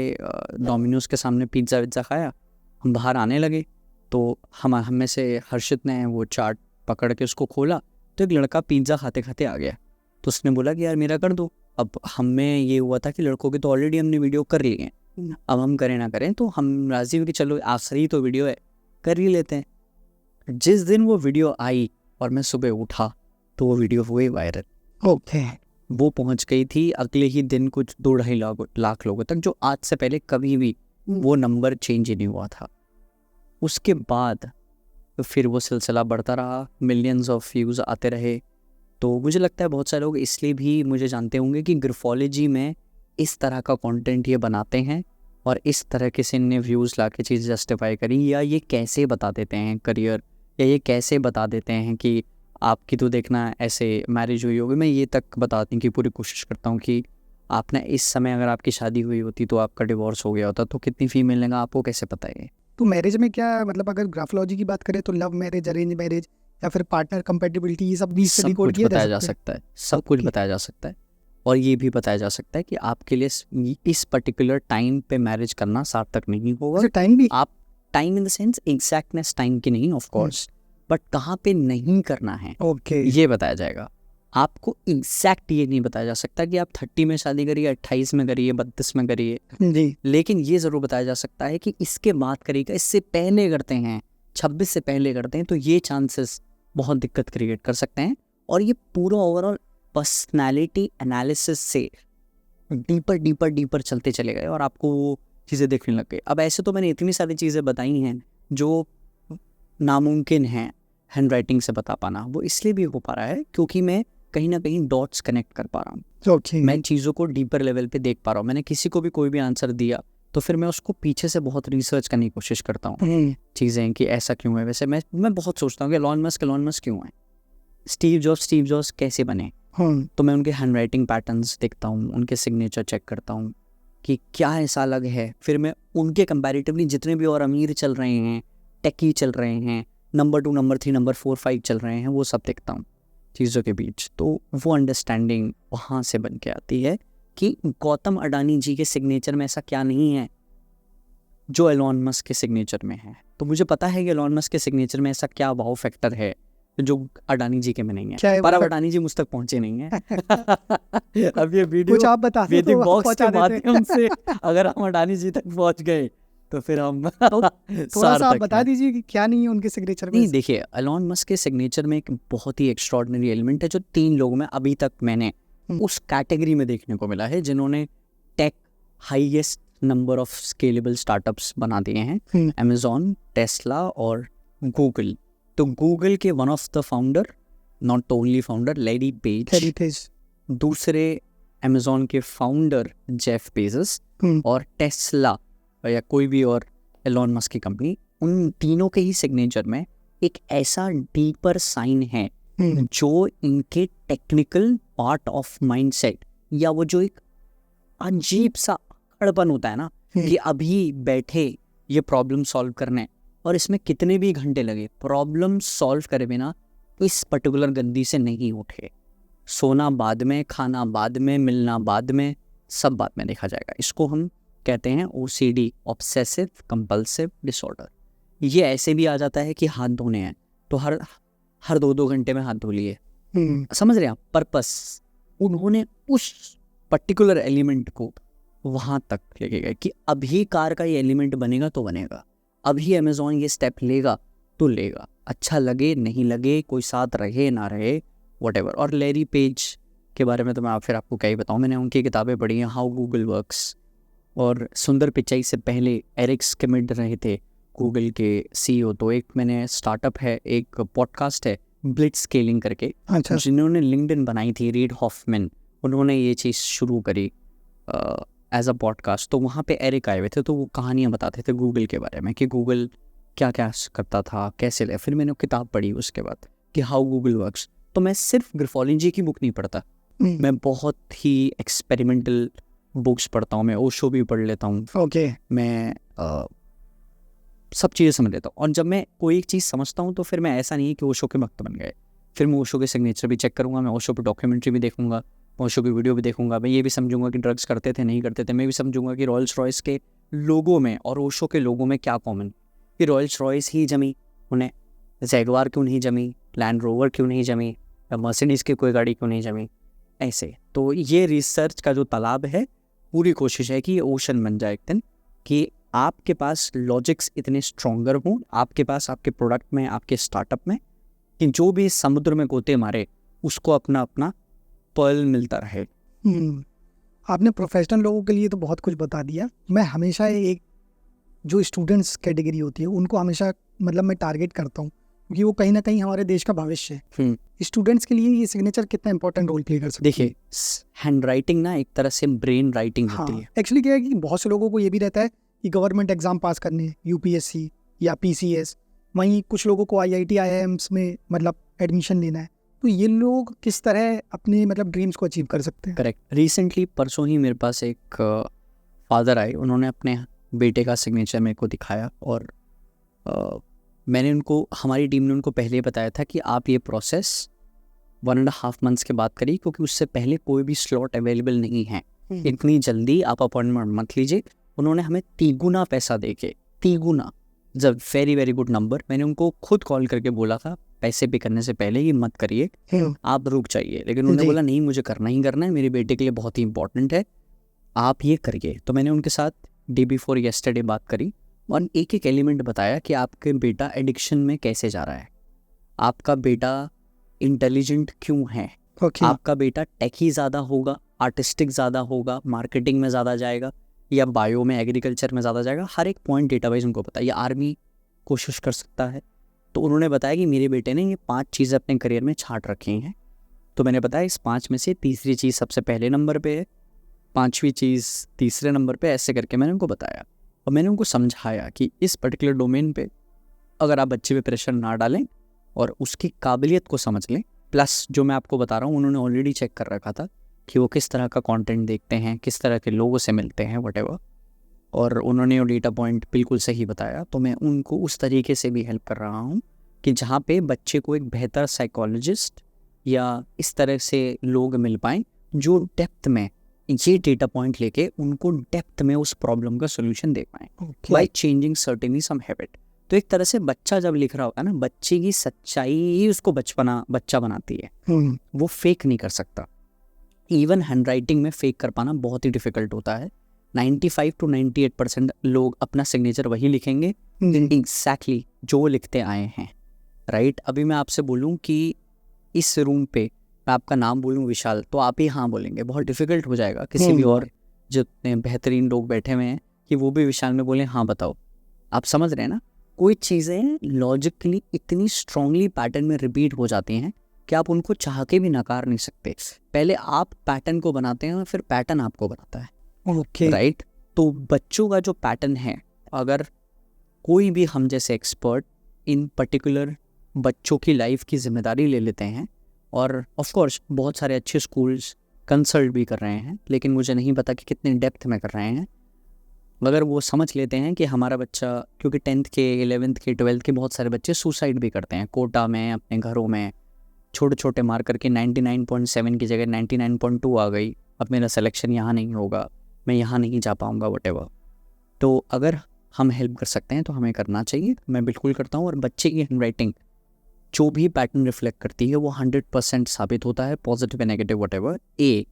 [SPEAKER 2] डोमिनोज के सामने पिज़्ज़ा विज़्ज़ा खाया, हम बाहर आने लगे, तो हम में से हर्षित ने वो चार्ट पकड़ के उसको खोला, तो एक लड़का पिज़्ज़ा खाते खाते आ गया। तो उसने बोला कि यार मेरा कर दो। अब हमें ये हुआ था कि लड़कों की तो ऑलरेडी हमने वीडियो कर ली है, अब हम करें ना करें, तो हम राज़ी हुए कि चलो आखिरी तो वीडियो है, कर ही लेते हैं। जिस दिन वो वीडियो आई और मैं सुबह उठा, तो वो वीडियो हुई वायरल।
[SPEAKER 1] ओके,
[SPEAKER 2] वो पहुंच गई थी अगले ही दिन कुछ 2-2.5 लाख लोगों तक, जो आज से पहले कभी भी वो नंबर चेंज ही नहीं हुआ था। उसके बाद फिर वो सिलसिला बढ़ता रहा, मिलियंस ऑफ व्यूज़ आते रहे। तो मुझे लगता है बहुत सारे लोग इसलिए भी मुझे जानते होंगे कि ग्राफोलॉजी में इस तरह का कंटेंट ये बनाते हैं और इस तरह के से इनने व्यूज़ ला के चीज़ जस्टिफाई करी, या ये कैसे बता देते हैं करियर, या ये कैसे बता देते हैं कि आपकी तो देखना ऐसे मैरिज हुई होगी। मैं ये तक बताने की पूरी कोशिश करता हूँ कि आपने इस समय अगर आपकी शादी हुई होती तो आपका डिवोर्स हो गया होता, तो कितनी फी मिलेगा आपको कैसे पता है।
[SPEAKER 1] तो मैरिज में क्या मतलब, अगर ग्राफोलॉजी की बात करें तो लव मैरिज, अरेंज मैरिज या फिर पार्टनर कंपैटिबिलिटी, ये सब भी
[SPEAKER 2] सब कुछ बताया जा सकता है, सब कुछ बताया जा सकता है। और ये भी बताया जा सकता है कि आपके लिए इस पर्टिकुलर टाइम पे मैरिज करना सार्थक नहीं होगा।
[SPEAKER 1] टाइम भी,
[SPEAKER 2] आप time in the sense exactness time की नहीं ऑफ कोर्स, बट कहाँ पे नहीं करना है ये बताया जाएगा। आपको एग्जैक्ट ये नहीं बताया जा सकता कि आप 30 में शादी करिए, 28 में करिए, 32 में करिए जी, लेकिन ये ज़रूर बताया जा सकता है कि इसके बाद करिएगा, इससे पहले करते हैं, 26 से पहले करते हैं तो ये चांसेस बहुत दिक्कत क्रिएट कर सकते हैं। और ये पूरा ओवरऑल पर्सनैलिटी एनालिसिस से डीपर डीपर डीपर चलते चले गए और आपको वो चीज़ें देखने लग गई। अब ऐसे तो मैंने इतनी सारी चीज़ें बताई हैं जो नामुमकिन हैं हैंड राइटिंग से बता पाना, वो इसलिए भी हो पा रहा है क्योंकि मैं कहीं ना कहीं डॉट्स कनेक्ट कर पा रहा हूँ। मैं चीज़ों को डीपर लेवल पे देख पा रहा हूँ। मैंने किसी को भी कोई भी आंसर दिया तो फिर मैं उसको पीछे से बहुत रिसर्च करने की कोशिश करता हूँ चीज़ें कि ऐसा क्यों है। वैसे मैं बहुत सोचता हूँ कि एलॉन मस्क क्यों है, स्टीव जॉब्स कैसे बने, तो मैं उनके हैंड राइटिंग पैटर्न्स देखता हूँ, उनके सिग्नेचर चेक करता हूँ कि क्या ऐसा अलग है। फिर मैं उनके कंपैरेटिवली जितने भी और अमीर चल रहे हैं, टेकी चल रहे हैं, नंबर 2, नंबर 3, नंबर 4, 5 चल रहे हैं, वो सब देखता हूँ चीज़ों के बीच। तो वो अंडरस्टैंडिंग वहाँ से बन के आती है कि गौतम अडानी जी के सिग्नेचर में ऐसा क्या नहीं है जो एलॉन मस्क के सिग्नेचर में है। तो मुझे पता है कि एलॉन मस्क के सिग्नेचर में ऐसा क्या वाव फैक्टर है जो अडानी जी के में नहीं है, पर अब अडानी जी मुझ तक पहुंचे नहीं है। अब ये वीडियो
[SPEAKER 1] कुछ आप बता दो
[SPEAKER 2] वैदिक बॉक्स के माध्यम से अगर हम अडानी जी तक पहुंच गए तो फिर हम
[SPEAKER 1] थोड़ा सा आप बता दीजिए कि क्या नहीं है उनके सिग्नेचर में।
[SPEAKER 2] नहीं, देखिए एलॉन मस्क के सिग्नेचर में एक बहुत ही एक्स्ट्रॉर्डिनरी एलिमेंट है जो 3 लोगों में अभी तक मैंने उस कैटेगरी में देखने को मिला है जिन्होंने take highest number of scalable startups बना दिए हैं, अमेजॉन, टेस्ला और गूगल। तो गूगल के one of the founder, not only founder, Larry Page, दूसरे अमेजॉन के फाउंडर जेफ बेजोस, और टेस्ला या कोई भी और एलॉन मस्क की कंपनी, उन तीनों के ही सिग्नेचर में एक ऐसा डीपर साइन है जो इनके टेक्निकल पार्ट ऑफ माइंडसेट, या वो जो एक अजीब सा अड़पन होता है ना कि अभी बैठे ये प्रॉब्लम सॉल्व करने और इसमें कितने भी घंटे लगे, प्रॉब्लम सॉल्व करे बिना इस पर्टिकुलर गद्दी से नहीं उठे। सोना बाद में, खाना बाद में, मिलना बाद में, सब बाद में देखा जाएगा। इसको हम कहते हैं OCD, ऑब्सेसिव कंपल्सिव डिसऑर्डर। ये ऐसे भी आ जाता है कि हाथ धोने हैं तो हर 2-2 घंटे में हाथ धो लिए, समझ रहे हैं आप, पर्पस। उन्होंने उस पर्टिकुलर एलिमेंट को वहाँ तक लेके गए कि अभी कार का ये एलिमेंट बनेगा तो बनेगा, अभी अमेजॉन ये स्टेप लेगा तो लेगा, अच्छा लगे नहीं लगे, कोई साथ रहे ना रहे, व्हाटएवर। और लैरी पेज के बारे में तो मैं फिर आपको क्या ही बताऊँ, मैंने उनकी किताबें पढ़ी हैं, हाउ गूगल वर्क्स। और सुंदर पिचाई से पहले एरिक स्किमिड रहे थे गूगल के CEO। तो एक मैंने स्टार्टअप है, एक पॉडकास्ट है ब्लिट्स स्केलिंग करके, जिन्होंने लिंक्डइन बनाई थी, रीड हॉफमैन, उन्होंने ये चीज़ शुरू करी एज अ पॉडकास्ट। तो वहाँ पे एरिक आए हुए थे तो वो कहानियाँ बताते थे गूगल के बारे में कि गूगल क्या क्या करता था, कैसे ले। फिर मैंने किताब पढ़ी उसके बाद कि हाउ गूगल वर्क्स। तो मैं सिर्फ ग्राफोलॉजी की बुक नहीं पढ़ता, मैं बहुत ही एक्सपेरिमेंटल बुक्स पढ़ता हूँ, मैं ओशो भी पढ़ लेता हूँ, मैं सब चीज़ें समझ लेता हूँ। और जब मैं कोई एक चीज़ समझता हूँ तो फिर मैं, ऐसा नहीं है कि ओशो के भक्त बन गए, फिर मैं ओशो के सिग्नेचर भी चेक करूँगा, मैं ओशो पे डॉक्यूमेंट्री भी देखूंगा, ओशो की वीडियो भी देखूंगा, मैं ये भी समझूंगा कि ड्रग्स करते थे नहीं करते थे, मैं भी समझूंगा कि रॉयल्स रॉयस के लोगों में और ओशो के लोगों में क्या कॉमन, कि रॉयल्स रॉयस ही जमी, उन्हें जैगवार क्यों नहीं जमी, लैंड रोवर क्यों नहीं जमी, या मर्सिडीज़ की कोई गाड़ी क्यों नहीं जमी, ऐसे। तो ये रिसर्च का जो तालाब है, पूरी कोशिश है कि ये ओशन बन जाए एक दिन, कि आपके पास लॉजिक्स इतने स्ट्रॉन्गर हों आपके पास, आपके प्रोडक्ट में, आपके स्टार्टअप में, कि जो भी समुद्र में गोते मारे उसको अपना अपना पर्ल मिलता रहे।
[SPEAKER 1] आपने प्रोफेशनल लोगों के लिए तो बहुत कुछ बता दिया। मैं हमेशा एक जो स्टूडेंट्स कैटेगरी होती है उनको हमेशा मतलब मैं टारगेट करता हूँ, क्योंकि वो कहीं ना कहीं हमारे देश का भविष्य है। स्टूडेंट्स के लिए ये सिग्नेचर कितना इंपॉर्टेंट रोल प्ले कर सकती है?
[SPEAKER 2] देखिए, हैंड राइटिंग ना एक तरह से ब्रेन राइटिंग होती है।
[SPEAKER 1] एक्चुअली क्या है कि बहुत से लोगों को ये भी रहता है कि गवर्नमेंट एग्जाम पास करने, यूपीएससी या पीसीएस, वहीं कुछ लोगों को आईआईटी आईआईएम्स में मतलब एडमिशन लेना है। तो ये लोग किस तरह अपने मतलब ड्रीम्स को अचीव कर सकते हैं?
[SPEAKER 2] करेक्ट। रिसेंटली परसों ही मेरे पास एक फादर आए, उन्होंने अपने बेटे का सिग्नेचर मेरे को दिखाया और मैंने उनको, हमारी टीम ने उनको पहले बताया था कि आप ये प्रोसेस 1.5 months के बाद करिए, क्योंकि उससे पहले कोई भी स्लॉट अवेलेबल नहीं है। इतनी जल्दी आप अपॉइंटमेंट मत लीजिए। उन्होंने हमें 3 गुना पैसा देके, 3 गुना, जब वेरी वेरी गुड नंबर। मैंने उनको खुद कॉल करके बोला था पैसे पे करने से पहले ये मत करिए, आप रुक जाइए, लेकिन उन्होंने बोला नहीं, मुझे करना ही करना है, मेरे बेटे के लिए बहुत ही इंपॉर्टेंट है, आप ये करिए। तो मैंने उनके साथ डे बिफोर येस्टरडे बात करी और एक एक एलिमेंट बताया कि आपके बेटा एडिक्शन में कैसे जा रहा है, आपका बेटा इंटेलिजेंट क्यों है, आपका बेटा टेकी ज़्यादा होगा, आर्टिस्टिक ज़्यादा होगा, मार्केटिंग में ज़्यादा जाएगा, या बायो में, एग्रीकल्चर में ज़्यादा जाएगा। हर एक पॉइंट डेटा वाइज उनको पता है। या आर्मी कोशिश कर सकता है। तो उन्होंने बताया कि मेरे बेटे ने ये 5 चीज़ें अपने करियर में छांट रखी हैं। तो मैंने बताया इस 5 में से तीसरी चीज़ सबसे पहले नंबर पे है, 5वीं चीज़ तीसरे नंबर पे, ऐसे करके मैंने उनको बताया। और मैंने उनको समझाया कि इस पर्टिकुलर डोमेन पे अगर आप बच्चे पे प्रेशर ना डालें और उसकी काबिलियत को समझ लें, प्लस जो मैं आपको बता रहा हूँ उन्होंने ऑलरेडी चेक कर रखा था कि वो किस तरह का कंटेंट देखते हैं, किस तरह के लोगों से मिलते हैं, व्हाटएवर, और उन्होंने वो डेटा पॉइंट बिल्कुल सही बताया। तो मैं उनको उस तरीके से भी हेल्प कर रहा हूँ कि जहाँ पे बच्चे को एक बेहतर साइकोलॉजिस्ट या इस तरह से लोग मिल पाएँ जो डेप्थ में ये डेटा पॉइंट लेके उनको डेप्थ में उस प्रॉब्लम का सोल्यूशन दे पाएँ by changing certainly some habit. तो एक तरह से बच्चा जब लिख रहा होगा ना, बच्चे की सच्चाई ही उसको बच्चा बनाती है। वो फेक नहीं कर सकता। इवन हैंड राइटिंग में फेक कर पाना बहुत ही डिफिकल्ट होता है। 95 to 98% लोग अपना सिग्नेचर वही लिखेंगे एग्जैक्टली जो लिखते आए हैं, राइट। अभी मैं आपसे बोलूँ कि इस रूम पे मैं आपका नाम बोलूँ विशाल, तो आप ही हाँ बोलेंगे, बहुत डिफिकल्ट हो जाएगा किसी भी और जितने बेहतरीन लोग बैठे हुए हैं कि वो भी विशाल में बोले हाँ बताओ। आप समझ रहे हैं ना, कोई चीज़ें लॉजिकली इतनी स्ट्रांगली पैटर्न में रिपीट हो जाती हैं कि आप उनको चाह के भी नकार नहीं सकते। पहले आप पैटर्न को बनाते हैं और फिर पैटर्न आपको बनाता है, राइट। तो बच्चों का जो पैटर्न है, अगर कोई भी हम जैसे एक्सपर्ट इन पर्टिकुलर बच्चों की लाइफ की जिम्मेदारी ले लेते हैं, और ऑफ कोर्स बहुत सारे अच्छे स्कूल्स कंसल्ट भी कर रहे हैं, लेकिन मुझे नहीं पता कि कितने डेप्थ में कर रहे हैं। अगर वो समझ लेते हैं कि हमारा बच्चा, क्योंकि 10th के 11th के 12th के बहुत सारे बच्चे सुसाइड भी करते हैं कोटा में, अपने घरों में छोटे छोटे मार करके 99.7 की जगह 99.2 आ गई, अब मेरा सिलेक्शन यहाँ नहीं होगा, मैं यहाँ नहीं जा पाऊँगा, व्हाटएवर। तो अगर हम हेल्प कर सकते हैं तो हमें करना चाहिए, मैं बिल्कुल करता हूँ। और बच्चे की हैंड राइटिंग जो भी पैटर्न रिफ्लेक्ट करती है वो 100% साबित होता है, पॉजिटिव या negative whatever. A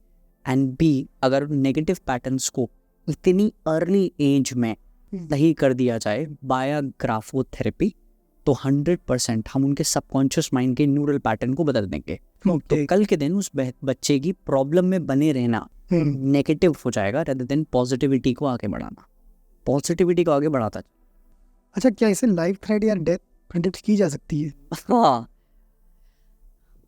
[SPEAKER 2] and B, अगर नेगेटिव पैटर्न्स को इतनी अर्ली एज में सही कर दिया जाए बाय ग्राफोथेरेपी, तो 100% हम उनके सबकॉन्शियस माइंड के न्यूरल पैटर्न को बदल देंगे। तो कल के दिन उस बच्चे की प्रॉब्लम में बने रहना नेगेटिव हो जाएगा, रेदर देन पॉजिटिविटी को आगे बढ़ाना, पॉजिटिविटी को आगे बढ़ाता।
[SPEAKER 1] अच्छा, क्या इसे लाइफ थ्रेट या डेथ प्रेडिक्ट की जा सकती है?
[SPEAKER 2] हाँ,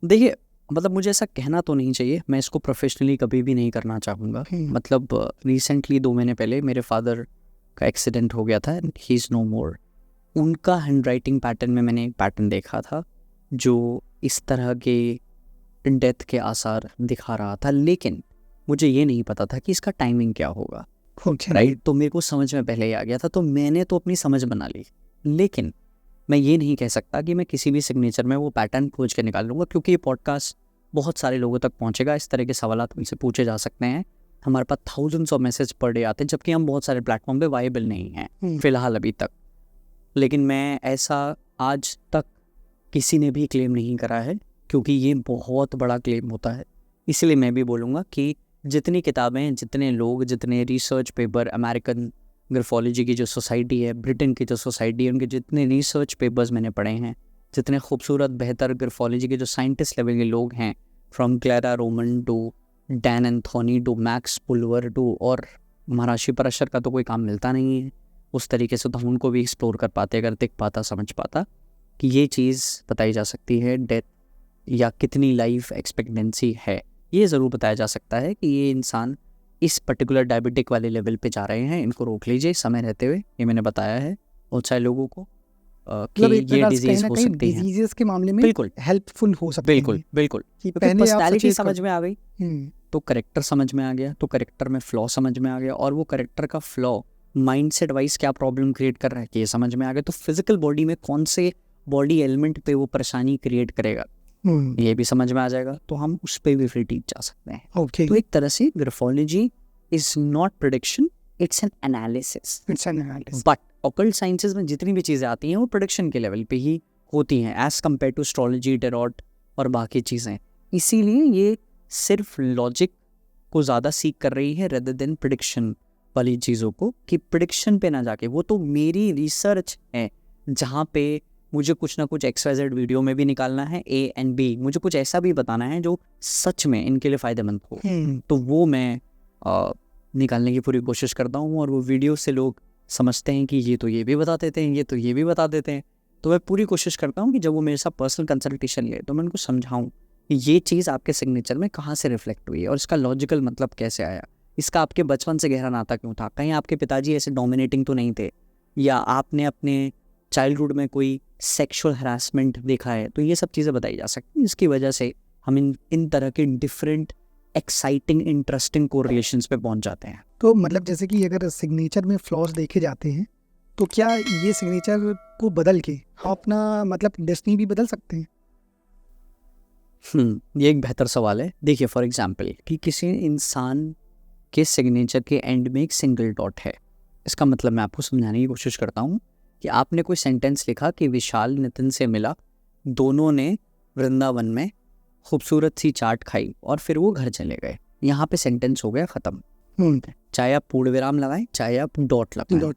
[SPEAKER 2] देखिए, मतलब मुझे ऐसा कहना तो नहीं चाहिए, मैं इसको प्रोफेशनली कभी भी नहीं करना चाहूँगा। मतलब रिसेंटली 2 महीने पहले मेरे फादर का एक्सीडेंट हो गया था, ही इज़ नो मोर। उनका हैंड राइटिंग पैटर्न में मैंने एक पैटर्न देखा था जो इस तरह के डेथ के आसार दिखा रहा था, लेकिन मुझे ये नहीं पता था कि इसका टाइमिंग क्या होगा, राइट। तो मेरे को समझ में पहले ही आ गया था, तो मैंने तो अपनी समझ बना ली। लेकिन मैं ये नहीं कह सकता कि मैं किसी भी सिग्नेचर में वो पैटर्न खोज के निकाल लूँगा, क्योंकि ये पॉडकास्ट बहुत सारे लोगों तक पहुँचेगा। इस तरह के सवाल उनसे पूछे जा सकते हैं। हमारे पास thousands of message per day आते हैं, जबकि हम बहुत सारे प्लेटफॉर्म पे वाइबल नहीं हैं फिलहाल अभी तक। लेकिन मैं ऐसा आज तक किसी ने भी क्लेम नहीं करा है, क्योंकि ये बहुत बड़ा क्लेम होता है। इसलिए मैं भी बोलूँगा कि जितनी किताबें, जितने लोग, जितने रिसर्च पेपर, अमेरिकन ग्राफोलॉजी की जो सोसाइटी है, ब्रिटेन की जो सोसाइटी है, उनके जितने रिसर्च पेपर्स मैंने पढ़े हैं, जितने खूबसूरत बेहतर ग्राफोलॉजी के जो साइंटिस्ट लेवल के लोग हैं, from Clara Roman to Dan Anthony to Max Pulver to, और महर्षि पराशर का तो कोई काम मिलता नहीं है, उस तरीके से तो हम उनको भी एक्सप्लोर कर पाते अगर दिख पाता, समझ पाता कि ये चीज़ बताई जा सकती है, डेथ या कितनी लाइफ एक्सपेक्टेंसी है। ये ज़रूर बताया जा सकता है कि ये इंसान इस पर्टिकुलर डायबिटिक वाले लेवल पे जा रहे हैं, इनको रोक लीजिए समय रहते हुए। ये मैंने बताया है बहुत सारे लोगों को कि
[SPEAKER 1] मतलब एक
[SPEAKER 2] ये
[SPEAKER 1] प्रकार से
[SPEAKER 2] डिजीज़
[SPEAKER 1] कहीं ना
[SPEAKER 2] हो
[SPEAKER 1] कहीं
[SPEAKER 2] सकती है।
[SPEAKER 1] डिजीजेस के मामले में
[SPEAKER 2] बिल्कुल
[SPEAKER 1] हेल्पफुल हो सकते
[SPEAKER 2] बिल्कुल
[SPEAKER 1] हैं
[SPEAKER 2] बिल्कुल,
[SPEAKER 1] कि
[SPEAKER 2] क्योंकि
[SPEAKER 1] पहले आप
[SPEAKER 2] पर्सनैलिटी
[SPEAKER 1] सचेत
[SPEAKER 2] समझ में आ गई तो करेक्टर समझ में आ गया, तो करेक्टर में फ्लॉ समझ में आ गया, और वो करेक्टर का फ्लॉ माइंडसेट वाइज क्या प्रॉब्लम क्रिएट कर रहा है कि ये समझ में आ गया, तो फिजिकल बॉडी में कौन से बॉडी एलिमेंट पे वो परेशानी क्रिएट करेगा ये भी समझ में आ जाएगा, तो हम उस पे भी फिर टीच जा सकते हैं।
[SPEAKER 1] ओके,
[SPEAKER 2] तो एक तरह से graphology is not prediction, it's an analysis.
[SPEAKER 1] It's an analysis.
[SPEAKER 2] But occult sciences में जितनी भी चीज़ें आती हैं वो प्रेडिक्शन के लेवल पे ही होती हैं एज कम्पेयर टू एस्ट्रोलॉजी, टेरॉट और बाकी चीज़ें। इसीलिए ये सिर्फ लॉजिक को ज़्यादा सीख कर रही है रेदर देन प्रेडिक्शन वाली चीज़ों को, कि प्रेडिक्शन पे ना जाके, वो तो मेरी रिसर्च है जहाँ पे मुझे कुछ ना कुछ XYZ वीडियो में भी निकालना है A and B, मुझे कुछ ऐसा भी बताना है जो सच में इनके लिए फ़ायदेमंद हो, तो वो मैं निकालने की पूरी कोशिश करता हूँ। और वो वीडियो से लोग समझते हैं कि ये तो ये भी बता देते हैं, ये तो ये भी बता देते हैं, तो मैं पूरी कोशिश करता हूँ कि जब वो मेरे साथ पर्सनल कंसल्टेशन ले तो मैं उनको समझाऊँ कि ये चीज़ आपके सिग्नेचर में कहाँ से रिफ्लेक्ट हुई है और इसका लॉजिकल मतलब कैसे आया, इसका आपके बचपन से गहरा नाता क्यों था, कहीं आपके पिताजी ऐसे डोमिनेटिंग तो नहीं थे, या आपने अपने चाइल्डहुड में कोई सेक्सुअल हरासमेंट देखा है, तो ये सब चीज़ें बताई जा सकती हैं। इसकी वजह से हम इन तरह के डिफरेंट एक्साइटिंग इंटरेस्टिंग कोरिलेशंस पे पहुंच जाते हैं।
[SPEAKER 1] तो मतलब जैसे कि अगर सिग्नेचर में फ्लॉज देखे जाते हैं तो क्या ये सिग्नेचर को बदल के हम अपना मतलब डेस्टिनी भी बदल सकते हैं?
[SPEAKER 2] ये एक बेहतर सवाल है। देखिए फॉर एग्जांपल कि किसी इंसान के सिग्नेचर के एंड में एक सिंगल डॉट है, इसका मतलब मैं आपको समझाने की कोशिश करता हूँ कि आपने कोई सेंटेंस लिखा कि विशाल नितिन से मिला, दोनों ने वृंदावन में खूबसूरत सी चाट खाई और फिर वो घर चले गए। यहाँ पे सेंटेंस हो गया ख़त्म, चाहे आप पूर्ण विराम लगाएं चाहे आप डॉट लगाएं।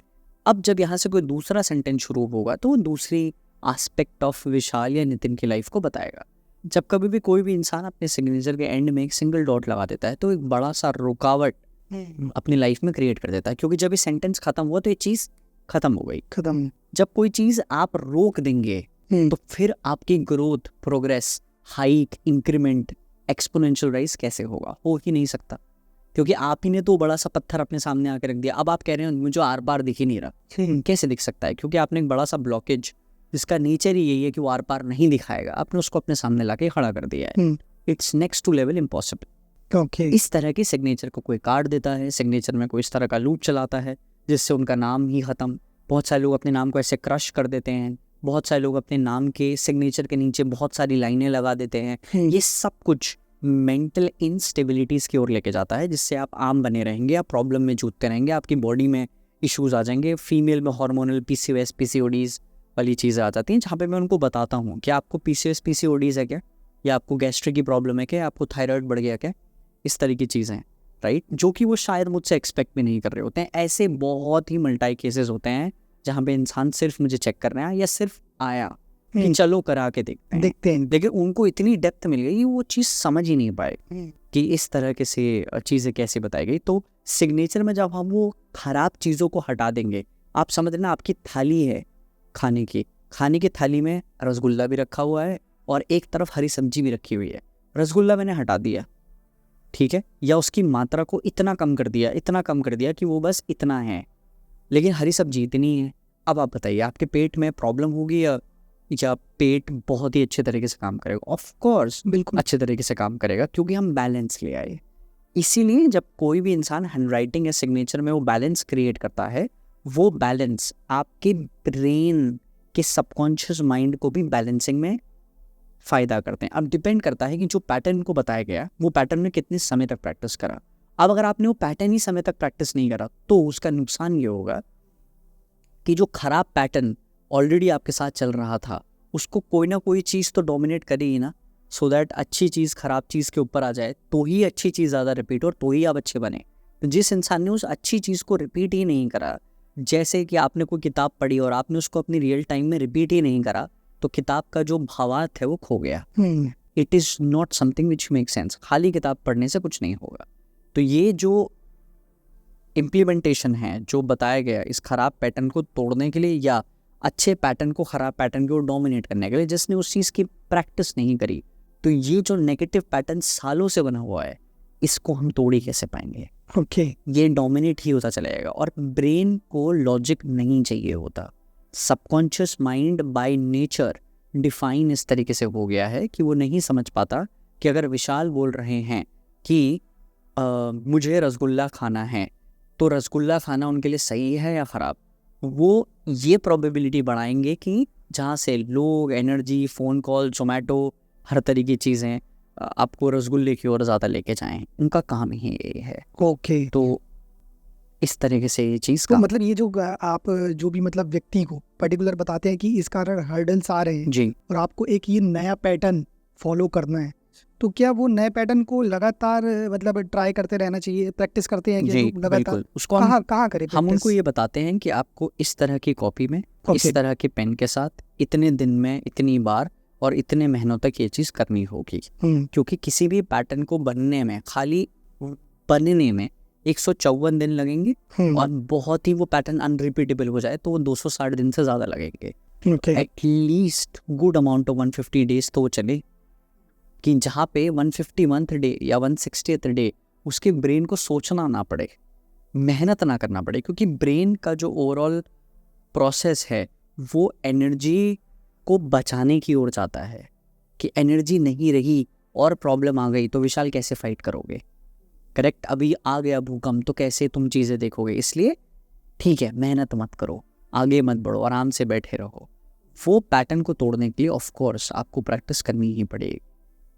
[SPEAKER 2] अब जब यहाँ से कोई दूसरा सेंटेंस शुरू होगा तो वो दूसरी एस्पेक्ट ऑफ विशाल या नितिन की लाइफ को बताएगा। जब कभी भी कोई भी इंसान अपने सिग्नेचर के एंड में एक सिंगल डॉट लगा देता है तो एक बड़ा सा रुकावट अपनी लाइफ में क्रिएट कर देता है, क्योंकि जब ये सेंटेंस खत्म हुआ तो ये चीज़ खत्म हो गई।
[SPEAKER 1] खत्म।
[SPEAKER 2] जब कोई चीज़ आप रोक देंगे तो फिर आपकी growth, progress, hike, increment, exponential rise कैसे होगा? हो ही नहीं सकता, क्योंकि आप ही ने तो बड़ा सा पत्थर अपने सामने आकर रख दिया। अब आप कह रहे हैं मुझे आर पार दिख ही नहीं रहा, कैसे दिख सकता है? क्योंकि आपने एक बड़ा सा ब्लॉकेज जिसका नेचर ही यही है कि वो आर पार नहीं दिखाएगा, आपने उसको अपने सामने लाके खड़ा कर दिया है। It's next to level impossible.
[SPEAKER 1] Okay.
[SPEAKER 2] इस तरह की सिग्नेचर को कोई काट देता है, सिग्नेचर में कोई इस तरह का लूप चलाता है जिससे उनका नाम ही खत्म। बहुत सारे लोग अपने नाम को ऐसे क्रश कर देते हैं, बहुत सारे लोग अपने नाम के सिग्नेचर के नीचे बहुत सारी लाइनें लगा देते हैं। ये सब कुछ मेंटल इंस्टेबिलिटीज़ की ओर लेके जाता है, जिससे आप आम बने रहेंगे, आप प्रॉब्लम में जूझते रहेंगे, आपकी बॉडी में इश्यूज आ जाएंगे। फीमेल में हार्मोनल PCOS PCODs वाली चीज़ें आ जाती हैं, जहाँ पे मैं उनको बताता हूँ कि आपको PCOS PCODs है क्या, या आपको गैस्ट्रिक की प्रॉब्लम है क्या, आपको थायराइड बढ़ गया क्या, इस तरह की चीज़ें हैं, राइट, जो कि वो शायद मुझसे एक्सपेक्ट भी नहीं कर रहे होते हैं। ऐसे बहुत ही मल्टी केसेस होते हैं जहाँ पे इंसान सिर्फ मुझे चेक करना है या सिर्फ आया कि चलो करा के देखते हैं, लेकिन उनको इतनी डेप्थ मिल गई वो चीज़ समझ ही नहीं पाए कि इस तरह के से चीज़ें कैसे बताई गई। तो सिग्नेचर में जब हम वो खराब चीज़ों को हटा देंगे, आप समझ लेना आपकी थाली है खाने की थाली में रसगुल्ला भी रखा हुआ है और एक तरफ हरी सब्जी भी रखी हुई है। रसगुल्ला मैंने हटा दिया, ठीक है, या उसकी मात्रा को इतना कम कर दिया कि वो बस इतना है, लेकिन हरी सब्जी इतनी है। अब आप बताइए आपके पेट में प्रॉब्लम होगी या पेट बहुत ही अच्छे तरीके से काम करेगा? ऑफ कोर्स बिल्कुल अच्छे तरीके से काम करेगा, क्योंकि हम बैलेंस ले आए। इसीलिए जब कोई भी इंसान हैंडराइटिंग या सिग्नेचर में वो बैलेंस क्रिएट करता है, वो बैलेंस आपके ब्रेन के सबकॉन्शियस माइंड को भी बैलेंसिंग में फ़ायदा करते हैं। अब डिपेंड करता है कि जो पैटर्न को बताया गया वो पैटर्न में कितने समय तक प्रैक्टिस करा। अब अगर आपने वो पैटर्न ही समय तक प्रैक्टिस नहीं करा तो उसका नुकसान ये होगा कि जो खराब पैटर्न ऑलरेडी आपके साथ चल रहा था उसको कोई ना कोई चीज़ तो डोमिनेट करेगी ना, सो दैट अच्छी चीज़ खराब चीज़ के ऊपर आ जाए, तो ही अच्छी चीज़ ज़्यादा रिपीट और तो ही आप अच्छे बने। तो जिस इंसान ने उस अच्छी चीज़ को रिपीट ही नहीं करा, जैसे कि आपने कोई किताब पढ़ी और आपने उसको अपनी रियल टाइम में रिपीट ही नहीं करा, तो किताब का जो भावार्थ है वो खो गया। It is not something which make sense. खाली किताब पढ़ने से कुछ नहीं होगा। तो ये जो इम्प्लीमेंटेशन है जो बताया गया इस खराब पैटर्न को तोड़ने के लिए या अच्छे पैटर्न को खराब पैटर्न को डोमिनेट करने के लिए, जिसने उस चीज़ की प्रैक्टिस नहीं करी, तो ये जो नेगेटिव पैटर्न सालों से बना हुआ है इसको हम तोड़ ही कैसे पाएंगे?
[SPEAKER 1] ओके
[SPEAKER 2] ये डोमिनेट ही होता चला जाएगा। और ब्रेन को लॉजिक नहीं चाहिए होता। Subconscious mind by nature define इस तरीके से हो गया है कि वो नहीं समझ पाता कि अगर विशाल बोल रहे हैं कि मुझे रसगुल्ला खाना है, तो रसगुल्ला खाना उनके लिए सही है या ख़राब। वो ये प्रोबेबिलिटी बढ़ाएंगे कि जहाँ से लोग, एनर्जी, फ़ोन कॉल, जोमेटो, हर तरह की चीज़ें आपको रसगुल्ले की ओर ज़्यादा लेके जाएं। उनका काम ही ये है।
[SPEAKER 1] ओके
[SPEAKER 2] तो इस तरीके से ये चीज़
[SPEAKER 1] तो
[SPEAKER 2] का
[SPEAKER 1] मतलब ये जो आप जो भी मतलब व्यक्ति को पर्टिकुलर बताते हैं कि इस कारण हर्डल्स आ रहे हैं
[SPEAKER 2] जी
[SPEAKER 1] और आपको एक ये नया पैटर्न फॉलो करना है, तो क्या वो नए पैटर्न को लगातार मतलब ट्राई करते रहना चाहिए, प्रैक्टिस करते हैं कि
[SPEAKER 2] जी
[SPEAKER 1] जो लगातार
[SPEAKER 2] बिल्कुल। उसको हम
[SPEAKER 1] कहाँ करें
[SPEAKER 2] हम उनको
[SPEAKER 1] प्रैक्टिस?
[SPEAKER 2] ये बताते हैं कि आपको इस तरह की कॉपी में,
[SPEAKER 1] ओके
[SPEAKER 2] इस तरह के पेन के साथ, इतने दिन में, इतनी बार और इतने महीनों तक ये चीज़ करनी होगी। क्योंकि किसी भी पैटर्न को बनने में, खाली बनने में 154 दिन लगेंगे और बहुत ही वो पैटर्न अनरिपीटेबल हो जाए तो वो 260 दिन से ज़्यादा लगेंगे।
[SPEAKER 1] Okay
[SPEAKER 2] at least good amount of 150 days तो वो चले, कि जहाँ पे 150th डे या 160th डे उसके ब्रेन को सोचना ना पड़े, मेहनत ना करना पड़े। क्योंकि ब्रेन का जो ओवरऑल प्रोसेस है वो एनर्जी को बचाने की ओर जाता है, कि एनर्जी नहीं रही और प्रॉब्लम आ गई तो विशाल कैसे फाइट करोगे? करेक्ट, अभी आ गया भूकंप तो कैसे तुम चीज़ें देखोगे? इसलिए ठीक है, मेहनत मत करो, आगे मत बढ़ो, आराम से बैठे रहो। वो पैटर्न को तोड़ने के लिए ऑफ कोर्स आपको प्रैक्टिस करनी ही पड़ेगी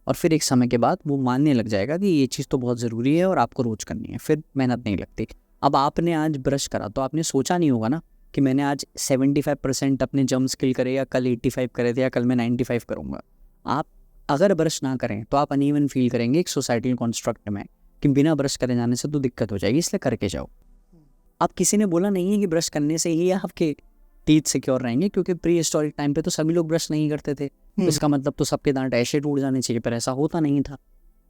[SPEAKER 2] और फिर एक समय के बाद वो मानने लग जाएगा कि ये चीज़ तो बहुत ज़रूरी है और आपको रोज़ करनी है, फिर मेहनत नहीं लगती। अब आपने आज ब्रश करा तो आपने सोचा नहीं होगा ना कि मैंने आज 75% अपने जंप स्किल करे या कल 85 करे थे या कल मैं 95 करूँगा। आप अगर ब्रश ना करें तो आप अनइवन फील करेंगे एक सोसाइटल कॉन्स्ट्रक्ट में कि बिना ब्रश करे जाने से तो दिक्कत हो जाएगी, इसलिए करके जाओ। अब किसी ने बोला नहीं है कि ब्रश करने से ही आपके टीथ सिक्योर रहेंगे, क्योंकि प्री हिस्टोरिक टाइम पे तो सभी लोग ब्रश नहीं करते थे, तो इसका मतलब तो सबके दांत ऐसे टूट जाने चाहिए, पर ऐसा होता नहीं था,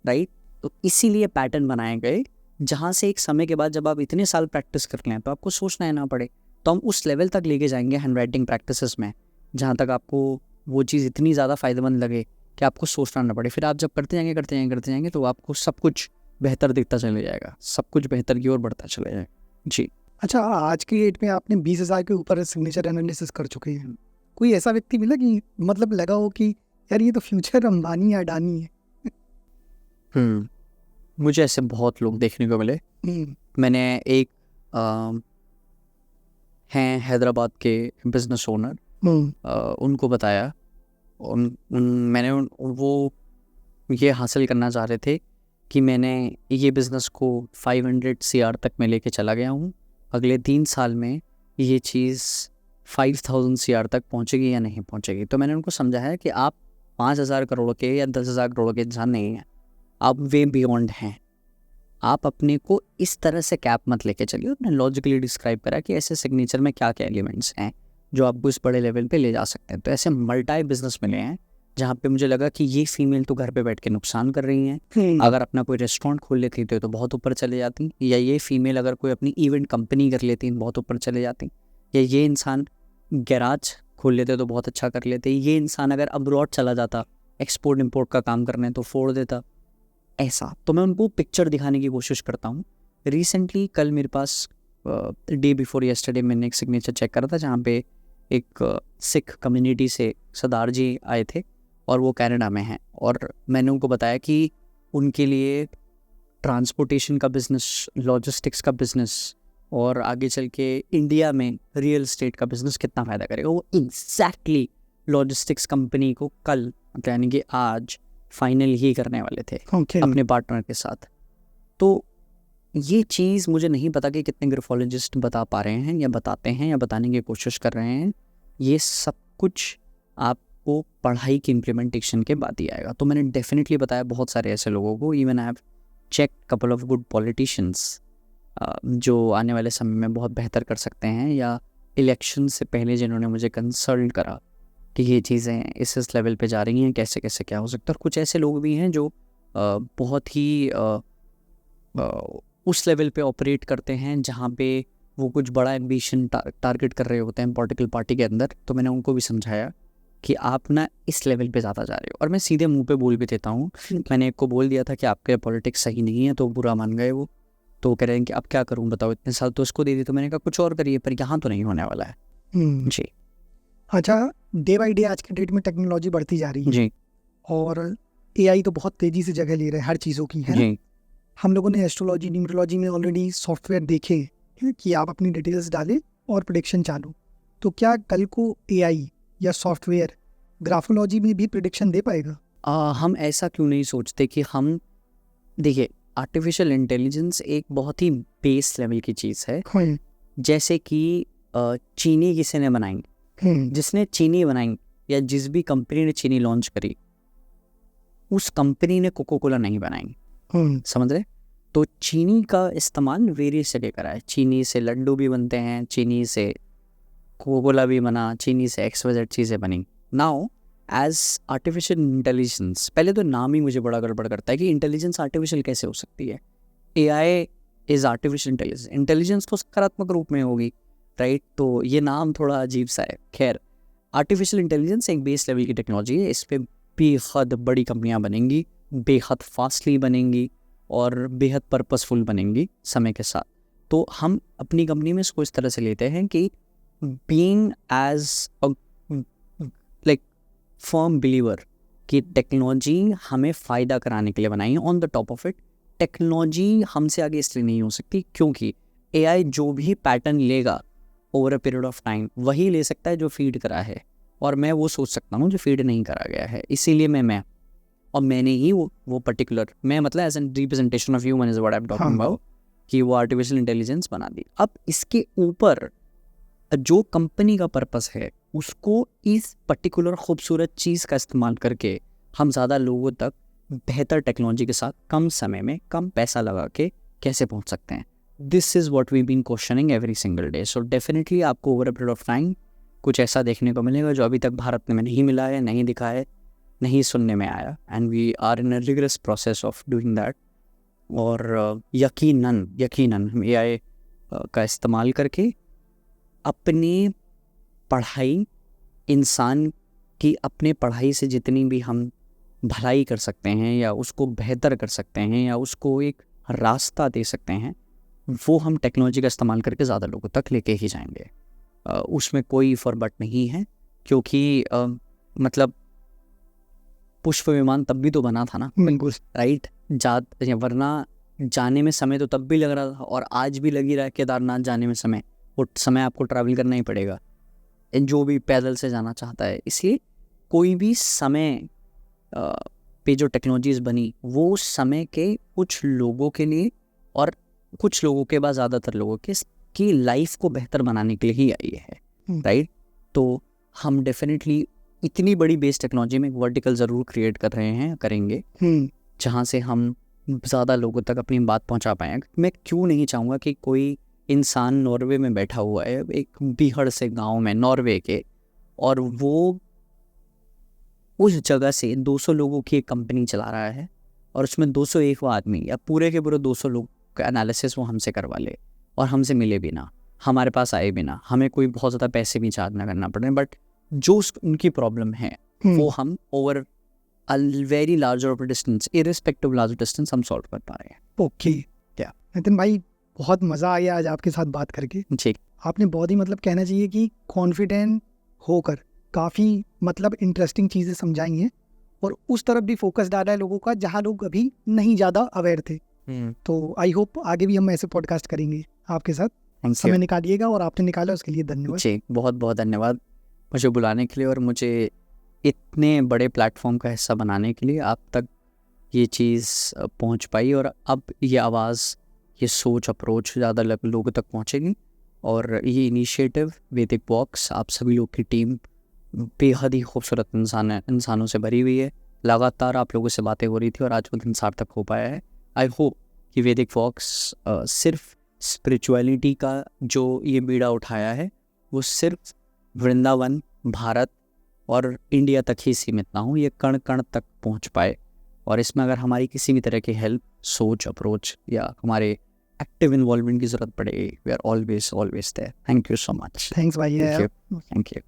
[SPEAKER 2] राइट। तो इसीलिए पैटर्न बनाए गए जहाँ से एक समय के बाद जब आप इतने साल प्रैक्टिस कर लें तो आपको सोचना है ना पड़े। तो हम उस लेवल तक लेके जाएंगे हैंड राइटिंग प्रैक्टिसेस में जहाँ तक आपको वो चीज़ इतनी ज़्यादा फ़ायदेमंद लगे कि आपको सोचना ना पड़े। फिर आप जब करते जाएंगे तो आपको सब कुछ बेहतर दिखता चले जाएगा, सब कुछ बेहतर की ओर बढ़ता चले जाएगा। जी।
[SPEAKER 1] अच्छा, आज की डेट में आपने 20,000 के ऊपर सिग्नेचर एनालिसिस कर चुके हैं, कोई ऐसा व्यक्ति मिला कि मतलब लगा हो कि यार ये तो फ्यूचर अंबानी या अडानी है?
[SPEAKER 2] मुझे ऐसे बहुत लोग देखने को मिले। मैंने एक हैं हैदराबाद के बिजनेस ओनर, उनको बताया, वो ये हासिल करना चाह रहे थे कि मैंने ये बिज़नेस को 500 CR तक मैं लेके चला गया हूँ, अगले 3 साल में ये चीज़ 5000 CR तक पहुँचेगी या नहीं पहुँचेगी। तो मैंने उनको समझाया कि आप 5000 करोड़ के या 10,000 करोड़ के इंसान नहीं हैं, आप वे बियॉन्ड हैं। आप अपने को इस तरह से कैप मत लेके चलिए। उसने लॉजिकली डिस्क्राइब करा कि ऐसे सिग्नेचर में क्या क्या एलिमेंट्स हैं जो आपको इस बड़े लेवल पे ले जा सकते हैं। तो ऐसे मल्टी बिजनेस मिले हैं जहाँ पे मुझे लगा कि ये फीमेल तो घर पे बैठ के नुकसान कर रही हैं, अगर अपना कोई रेस्टोरेंट खोल लेती तो बहुत ऊपर चले जाती, या ये फीमेल अगर कोई अपनी इवेंट कंपनी कर लेती बहुत ऊपर चले जाती, या ये इंसान गैराज खोल लेते तो बहुत अच्छा कर लेते, ये इंसान अगर अब्रॉड चला जाता एक्सपोर्ट इम्पोर्ट का काम करने तो फोड़ देता। ऐसा तो मैं उनको पिक्चर दिखाने की कोशिश करता हूँ। रिसेंटली कल मेरे पास डे बिफोर येस्टरडे मैंने एक सिग्नेचर चेक करा था जहाँ पे एक सिख कम्युनिटी से सरदार जी आए थे और वो कनाडा में हैं, और मैंने उनको बताया कि उनके लिए ट्रांसपोर्टेशन का बिज़नेस, लॉजिस्टिक्स का बिज़नेस और आगे चल के इंडिया में रियल एस्टेट का बिज़नेस कितना फ़ायदा करेगा। वो एग्जैक्टली लॉजिस्टिक्स कंपनी को कल यानी कि आज फाइनल ही करने वाले थे अपने पार्टनर के साथ। तो ये चीज़ मुझे नहीं पता कि कितने ग्राफोलॉजिस्ट बता पा रहे हैं या बताते हैं या बताने की कोशिश कर रहे हैं। ये सब कुछ आपको पढ़ाई की इम्प्लीमेंटेशन के बाद ही आएगा। तो मैंने डेफिनेटली बताया बहुत सारे ऐसे लोगों को, even I have check couple of good politicians जो आने वाले समय में बहुत बेहतर कर सकते हैं, या इलेक्शन से पहले जिन्होंने मुझे कंसल्ट करा कि ये चीज़ें इस लेवल पे जा रही हैं, कैसे कैसे क्या हो सकता है। और कुछ ऐसे लोग भी हैं जो बहुत ही उस लेवल पे ऑपरेट करते हैं जहाँ पे वो कुछ बड़ा एम्बिशन टारगेट कर रहे होते हैं पॉलिटिकल पार्टी के अंदर। तो मैंने उनको भी समझाया कि आप ना इस लेवल पे ज़्यादा जा रहे हो, और मैं सीधे मुंह पे बोल भी देता हूँ। मैंने एक को बोल दिया था कि आपके पॉलिटिक्स सही नहीं है, तो बुरा मान गए वो। तो कह रहे हैं कि अब क्या करूँ बताओ, इतने साल तो उसको दे दी। तो मैंने कहा कुछ और करिए, पर यहाँ तो नहीं होने वाला है। जी
[SPEAKER 1] अच्छा, डे बाई डे आज के डेट में टेक्नोलॉजी बढ़ती जा रही है
[SPEAKER 2] जी
[SPEAKER 1] और एआई तो बहुत तेजी से जगह ले रहा है हर चीज़ों की, है ना?
[SPEAKER 2] जी
[SPEAKER 1] हम लोगों ने एस्ट्रोलॉजी न्यूमरोलॉजी में ऑलरेडी सॉफ्टवेयर देखे हैं कि आप अपनी डिटेल्स डालें और प्रिडिक्शन चालू। तो क्या कल को एआई या सॉफ्टवेयर ग्राफोलॉजी में भी प्रिडिक्शन दे पाएगा?
[SPEAKER 2] हम ऐसा क्यों नहीं सोचते कि हम, देखिए आर्टिफिशियल इंटेलिजेंस एक बहुत ही बेस लेवल की चीज़ है। जैसे कि चीनी किसी ने बनाई, जिसने चीनी बनाई या जिस भी कंपनी ने चीनी लॉन्च करी, उस कंपनी ने कोको कोला नहीं बनाई। समझ रहे? तो चीनी का इस्तेमाल वेरियस जगह करा है। चीनी से लड्डू भी बनते हैं, चीनी से कोको कोला भी बना, चीनी से XYZ चीज़ें बनी। नाउ एज आर्टिफिशियल इंटेलिजेंस, पहले तो नाम ही मुझे बड़ा गड़बड़ करता है कि इंटेलिजेंस आर्टिफिशियल कैसे हो सकती है। AI is artificial intelligence, intelligence तो सकारात्मक रूप में होगी, राइट? तो ये नाम थोड़ा अजीब सा है। खैर, आर्टिफिशियल इंटेलिजेंस एक बेस लेवल की टेक्नोलॉजी है। इस पर बेहद बड़ी कंपनियां बनेंगी, बेहद फास्टली बनेंगी और बेहद पर्पसफुल बनेंगी समय के साथ। तो हम अपनी कंपनी में इसको इस तरह से लेते हैं कि being as a like firm believer कि टेक्नोलॉजी हमें फ़ायदा कराने के लिए बनाई है। On the top of it, technology हमसे आगे इसलिए नहीं हो सकती क्योंकि AI जो भी पैटर्न लेगा over a period of time वही ले सकता है जो फीड करा है, और मैं वो सोच सकता हूँ जो फीड नहीं करा गया है। इसीलिए और मैंने ही वो पर्टिकुलर, मैं मतलब as an representation of human is what I am talking about, कि वो आर्टिफिशियल इंटेलिजेंस बना दी। अब इसके ऊपर जो कंपनी का पर्पस है उसको इस पर्टिकुलर खूबसूरत चीज़ का इस्तेमाल करके हम ज़्यादा लोगों तक बेहतर टेक्नोलॉजी के साथ कम समय में कम पैसा लगा के कैसे पहुंच सकते हैं। This is what we been questioning every single day. So definitely आपको over a period of time कुछ ऐसा देखने को मिलेगा जो अभी तक भारत में नहीं मिला है, नहीं दिखा है, नहीं सुनने में आया। And we are in a rigorous process of doing that. और यकीनन हम AI का इस्तेमाल करके अपनी पढ़ाई, इंसान की अपने पढ़ाई से जितनी भी हम भलाई कर सकते हैं या उसको बेहतर कर सकते हैं या उसको एक रास्ता दे सकते हैं, वो हम टेक्नोलॉजी का इस्तेमाल करके ज़्यादा लोगों तक लेके ही जाएंगे। उसमें कोई फॉरबट नहीं है, क्योंकि मतलब पुष्प विमान तब भी तो बना था ना, राइट? वरना जाने में समय तो तब भी लग रहा था और आज भी लग ही रहा है। केदारनाथ जाने में समय, वो समय आपको ट्रैवल करना ही पड़ेगा जो भी पैदल से जाना चाहता है। इसलिए कोई भी समय पे जो टेक्नोलॉजीज़ बनी वो समय के कुछ लोगों के लिए और कुछ लोगों के बाद ज़्यादातर लोगों की लाइफ को बेहतर बनाने के लिए ही आई है, राइट? तो हम डेफिनेटली इतनी बड़ी बेस टेक्नोलॉजी में एक वर्टिकल ज़रूर क्रिएट कर रहे हैं, करेंगे, जहाँ से हम ज़्यादा लोगों तक अपनी बात पहुँचा पाएँ। मैं क्यों नहीं चाहूँगा कि कोई इंसान नॉर्वे में बैठा हुआ है, एक बीहड़ से गांव में नॉर्वे के, और वो उस जगह से 200 लोगों की एक कंपनी चला रहा है और उसमें 201 आदमी या पूरे के पूरे 200 लोग का एनालिसिस वो हमसे करवा ले और हमसे मिले बिना, हमारे पास आए बिना, हमें कोई बहुत ज़्यादा पैसे भी चार्ज ना करना पड़े, बट जो उनकी प्रॉब्लम है वो हम over a very larger distance, irrespective larger distance हम सॉल्व कर पा रहे हैं।
[SPEAKER 1] ओके, क्या नितिन भाई, बहुत मज़ा आया आज आपके साथ बात करके।
[SPEAKER 2] जी,
[SPEAKER 1] आपने बहुत ही मतलब कहना चाहिए कि कॉन्फिडेंट होकर काफ़ी मतलब इंटरेस्टिंग चीज़ें समझाई हैं और उस तरफ भी फोकस डाला है लोगों का जहाँ लोग अभी नहीं ज़्यादा अवेयर थे। तो आई होप आगे भी हम ऐसे पॉडकास्ट करेंगे आपके साथ। समय निकालिएगा और आपने निकाला उसके लिए धन्यवाद।
[SPEAKER 2] जी, बहुत बहुत धन्यवाद मुझे बुलाने के लिए और मुझे इतने बड़े प्लेटफॉर्म का हिस्सा बनाने के लिए। आप तक ये चीज़ पहुंच पाई और अब ये आवाज़, ये सोच, अप्रोच ज़्यादा लोगों तक पहुंचेगी। और ये इनिशिएटिव वैदिक वॉक्स, आप सभी लोग की टीम बेहद ही खूबसूरत इंसानों से भरी हुई है। लगातार आप लोगों से बातें हो रही थी और आज वो दिन सार्थक हो पाया है। आई होप कि वैदिक वॉक्स सिर्फ स्पिरिचुअलिटी का जो ये बीड़ा उठाया है वो सिर्फ वृंदावन, भारत और इंडिया तक ही सीमित ना हो, ये कण कण तक पहुंच पाए। और इसमें अगर हमारी किसी भी तरह की हेल्प, सोच, अप्रोच या हमारे एक्टिव इन्वॉल्वमेंट की ज़रूरत पड़ेगी, we are always always there. Thank you so much.
[SPEAKER 1] Thanks भाई
[SPEAKER 2] थैंक
[SPEAKER 1] यार।
[SPEAKER 2] You, thank you.